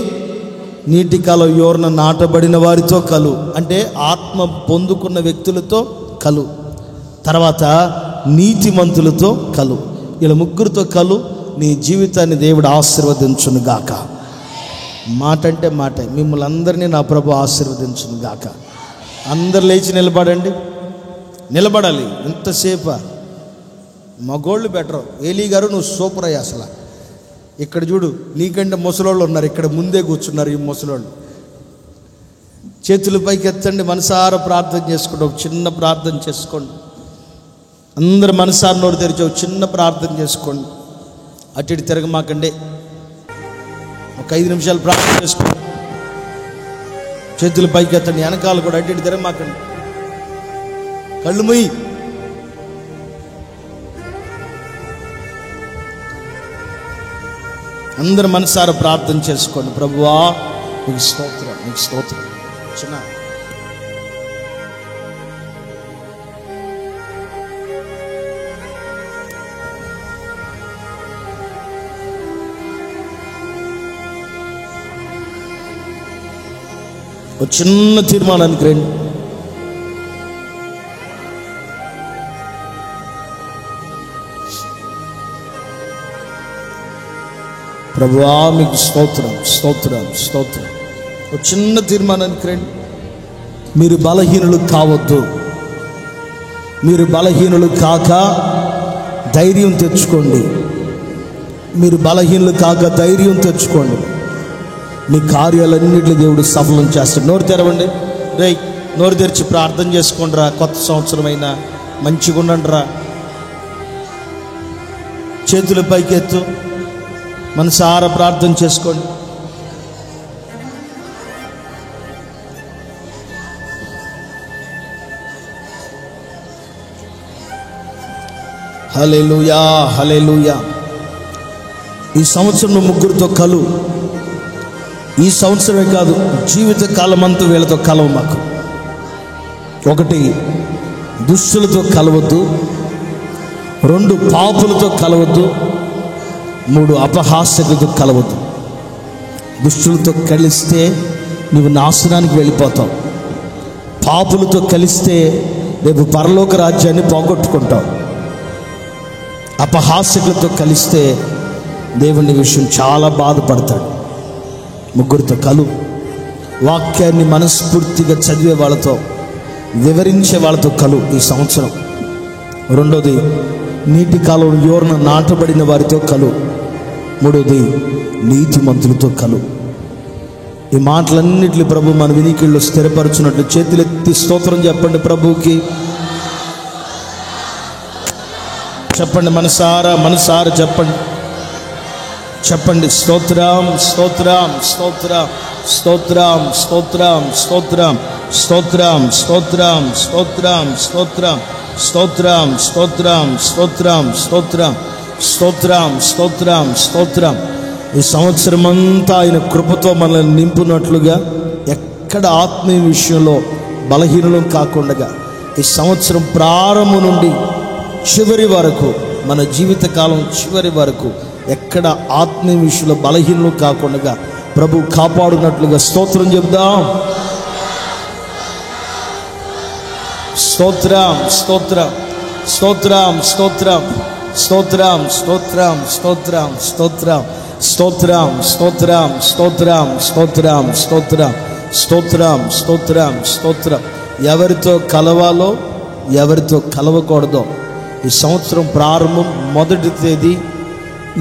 నీటి కాలం యోరన నాటబడిన వారితో కలు, అంటే ఆత్మ పొందుకున్న వ్యక్తులతో కలు. తర్వాత నీతిమంతులతో కలు. ఇలా ముగ్గురితో కలు. నీ జీవితాన్ని దేవుడు ఆశీర్వదించును గాక. మాట అంటే మాట. మిమ్మల్ని అందరినీ నా ప్రభు ఆశీర్వదించును గాక. అందరు లేచి నిలబడండి. నిలబడాలి. ఎంతసేపు మగోళ్ళు బెటర్. ఏలీ గారు నువ్వు సూపర్ అయ్యా. అసలు ఇక్కడ చూడు, నీకంటే ముసలోళ్ళు ఉన్నారు, ఇక్కడ ముందే కూర్చున్నారు ఈ ముసలోళ్ళు. చేతుల పైకి ఎత్తండి, మనసారా ప్రార్థన చేసుకోండి. ఒక చిన్న ప్రార్థన చేసుకోండి. అందరు మనసారా నోరు తెరిచి ఒక చిన్న ప్రార్థన చేసుకోండి. అటు ఇటు తిరగమాకండి. ఒక 5 నిమిషాలు ప్రార్థన చేసుకోండి. చేతుల పైకి ఎత్తండి. వెనకాల కూడా అటు ఇటు తిరగమాకండి. కళ్ళు మూయి. అందరు మనసారా ప్రార్థన చేసుకోండి. ప్రభువా నీకు స్తోత్రం, నీకు స్తోత్రం. చిన్న ఒక చిన్న తీర్మానానికి రండి. ప్రభువా మీకు స్తోత్రం, స్తోత్రం, స్తోత్రం. ఒక చిన్న తీర్మానానికి రండి. మీరు బలహీనులు కావద్దు. మీరు బలహీనులు కాక ధైర్యం తెచ్చుకోండి. మీరు బలహీనులు కాక ధైర్యం తెచ్చుకోండి. మీ కార్యాలన్నింటినీ దేవుడు సఫలం చేస్తాడు. నోరు తెరవండి. నోరు తెరిచి ప్రార్థన చేసుకోండి రా. కొత్త సంవత్సరం అయినా మంచిగా ఉండండి రా. చేతుల పైకి ఎత్తు, మనసారా ప్రార్థన చేసుకోండి. హల్లెలూయా, హల్లెలూయా. ఈ సంవత్సరం ముగ్గురితో కలు. ఈ సంవత్సరమే కాదు, జీవిత కాలం అంతా వీళ్ళతో కలవు. మాకు ఒకటి, దుష్టులతో కలవద్దు, 2 పాపులతో కలవద్దు, 3 అపహాస్యకులతో కలవద్దు. దుష్టులతో కలిస్తే నువ్వు నాశనానికి వెళ్ళిపోతావు. పాపులతో కలిస్తే రేపు పరలోక రాజ్యాన్ని పోగొట్టుకుంటావు. అపహాస్యకులతో కలిస్తే దేవుని విషయం చాలా బాధపడతాడు. 3 కలు. వాక్యాన్ని మనస్ఫూర్తిగా చదివే వాళ్ళతో, వివరించే వాళ్ళతో కలు ఈ సంవత్సరం. 2వది నీటి కాలం యోర్న నాటబడిన వారితో కలు. 3వది నీతిమంతులతో కలు. ఈ మాటలన్నిటిని ప్రభు మన వినికిళ్ళు స్థిరపరచున్నట్లు చేతులెత్తి స్తోత్రం చెప్పండి ప్రభువుకి. చెప్పండి, మనసారా చెప్పండి. స్తోత్రం, స్తోత్రం, స్తోత్రం, స్తోత్రం, స్తోత్రం, స్తోత్రం, స్తోత్రం, స్తోత్రం, స్తోత్రం, స్తోత్రం, స్తోత్రం, స్తోత్రం, స్తోత్రం, స్తోత్రం, స్తోత్రం, స్తోత్రం, స్తోత్రం. ఈ సంవత్సరం అంతా ఆయన కృపతో మనల్ని నింపునట్లుగా, ఎక్కడ ఆత్మీయ విషయంలో బలహీనం కాకుండా ఈ సంవత్సరం ప్రారంభం నుండి చివరి వరకు, మన జీవితకాలం చివరి వరకు ఎక్కడ ఆత్మీయ విషయంలో బలహీనం కాకుండా ప్రభు కాపాడునట్లుగా స్తోత్రం చెప్దాం. స్తోత్రం, స్తోత్రం, స్తోత్రం, స్తోత్రం, స్తోత్రం, స్తోత్రం, స్తోత్రం, స్తోత్రం, స్తోత్రం, స్తోత్రం, స్తోత్రం, స్తోత్రం, స్తోత్రం, స్తోత్రం, స్తోత్రం, స్తోత్రం. ఎవరితో కలవాలో ఎవరితో కలవకూడదో ఈ సంవత్సరం ప్రారంభం 1వ తేదీ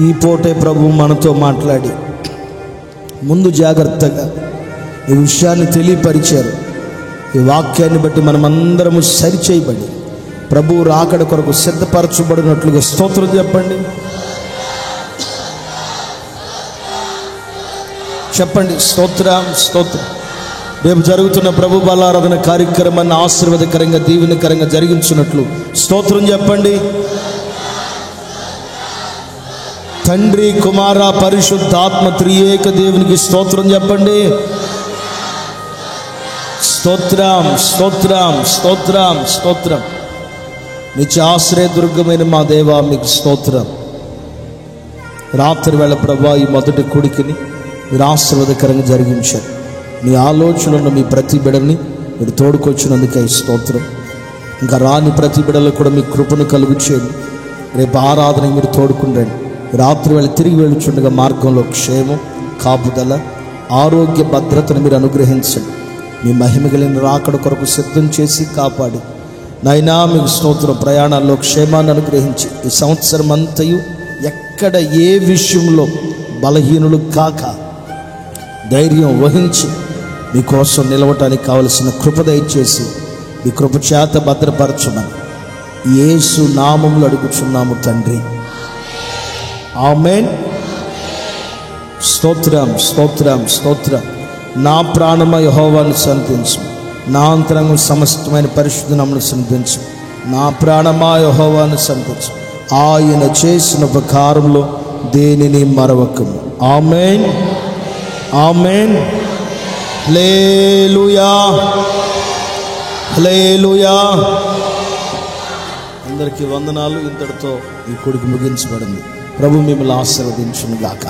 ఈ పూటే ప్రభు మనతో మాట్లాడి ముందు జాగ్రత్తగా ఈ విషయాన్ని తెలియపరిచారు. ఈ వాక్యాన్ని బట్టి మనమందరము సరిచేయబడి ప్రభు రాకడ కొరకు సిద్ధపరచబడినట్లుగా స్తోత్రం చెప్పండి. స్తోత్రం, స్తోత్రం. రేపు జరుగుతున్న ప్రభు బలారాధన కార్యక్రమాన్ని ఆశీర్వాదకరంగా దీవెనకరంగా జరిగించినట్లు స్తోత్రం చెప్పండి. తండ్రి, కుమార, పరిశుద్ధాత్మ త్రియేక దేవునికి స్తోత్రం చెప్పండి. స్తోత్రం, స్తోత్రం, స్తోత్రం, స్తోత్రం. నిత్య ఆశ్రయదుర్గమైన మా దేవా మీకు స్తోత్రం. రాత్రి వేళ ప్రభా ఈ మొదటి కూడికని మీరు ఆశీర్వాదకరంగా జరిగించారు. మీ ఆలోచనలను మీ ప్రతి బిడని మీరు తోడుకొచ్చినందుకే స్తోత్రం. ఇంకా రాని ప్రతి బిడలకు కూడా మీ కృపను కలుగు చేయండి. రేపు ఆరాధనకి మీరు తోడుకుండండి. రాత్రి వేళ తిరిగి వెళ్ళుచుండగా మార్గంలో క్షేమం, కాపుదల, ఆరోగ్య భద్రతను మీరు అనుగ్రహించండి. మీ మహిమ కలిగిన రాకడ కొరకు సిద్ధం చేసి కాపాడి నాయనా మీకు స్తోత్రం. ప్రయాణాల్లో క్షేమాన్ని అనుగ్రహించి ఈ సంవత్సరం అంతయు ఎక్కడ ఏ విషయంలో బలహీనులు కాక ధైర్యం వహించి మీకోసం నిలవటానికి కావలసిన కృప దయచేసి మీ కృప చేత భద్రపరచమని యేసు నామములో అడుగుచున్నాము తండ్రి, ఆమేన్. స్తోత్రం, స్తోత్రం, స్తోత్రం. నా ప్రాణమ యెహోవాను సన్నిధించు, నా అంతరంగం సమస్తమైన పరిశుద్ధ నామమును సన్నిధించు. నా ప్రాణమా యెహోవాను సన్నిధించు, ఆయన చేసిన ఉపకారంలో దేనిని మరవకము. ఆమేన్, ఆమేన్. హల్లెలూయా, హల్లెలూయా. అందరికీ వందనాలు. ఇంతటితో ఈ కొడుకు ముగించబడింది. ప్రభు మిమ్మల్ని ఆశీర్వదించును గాక.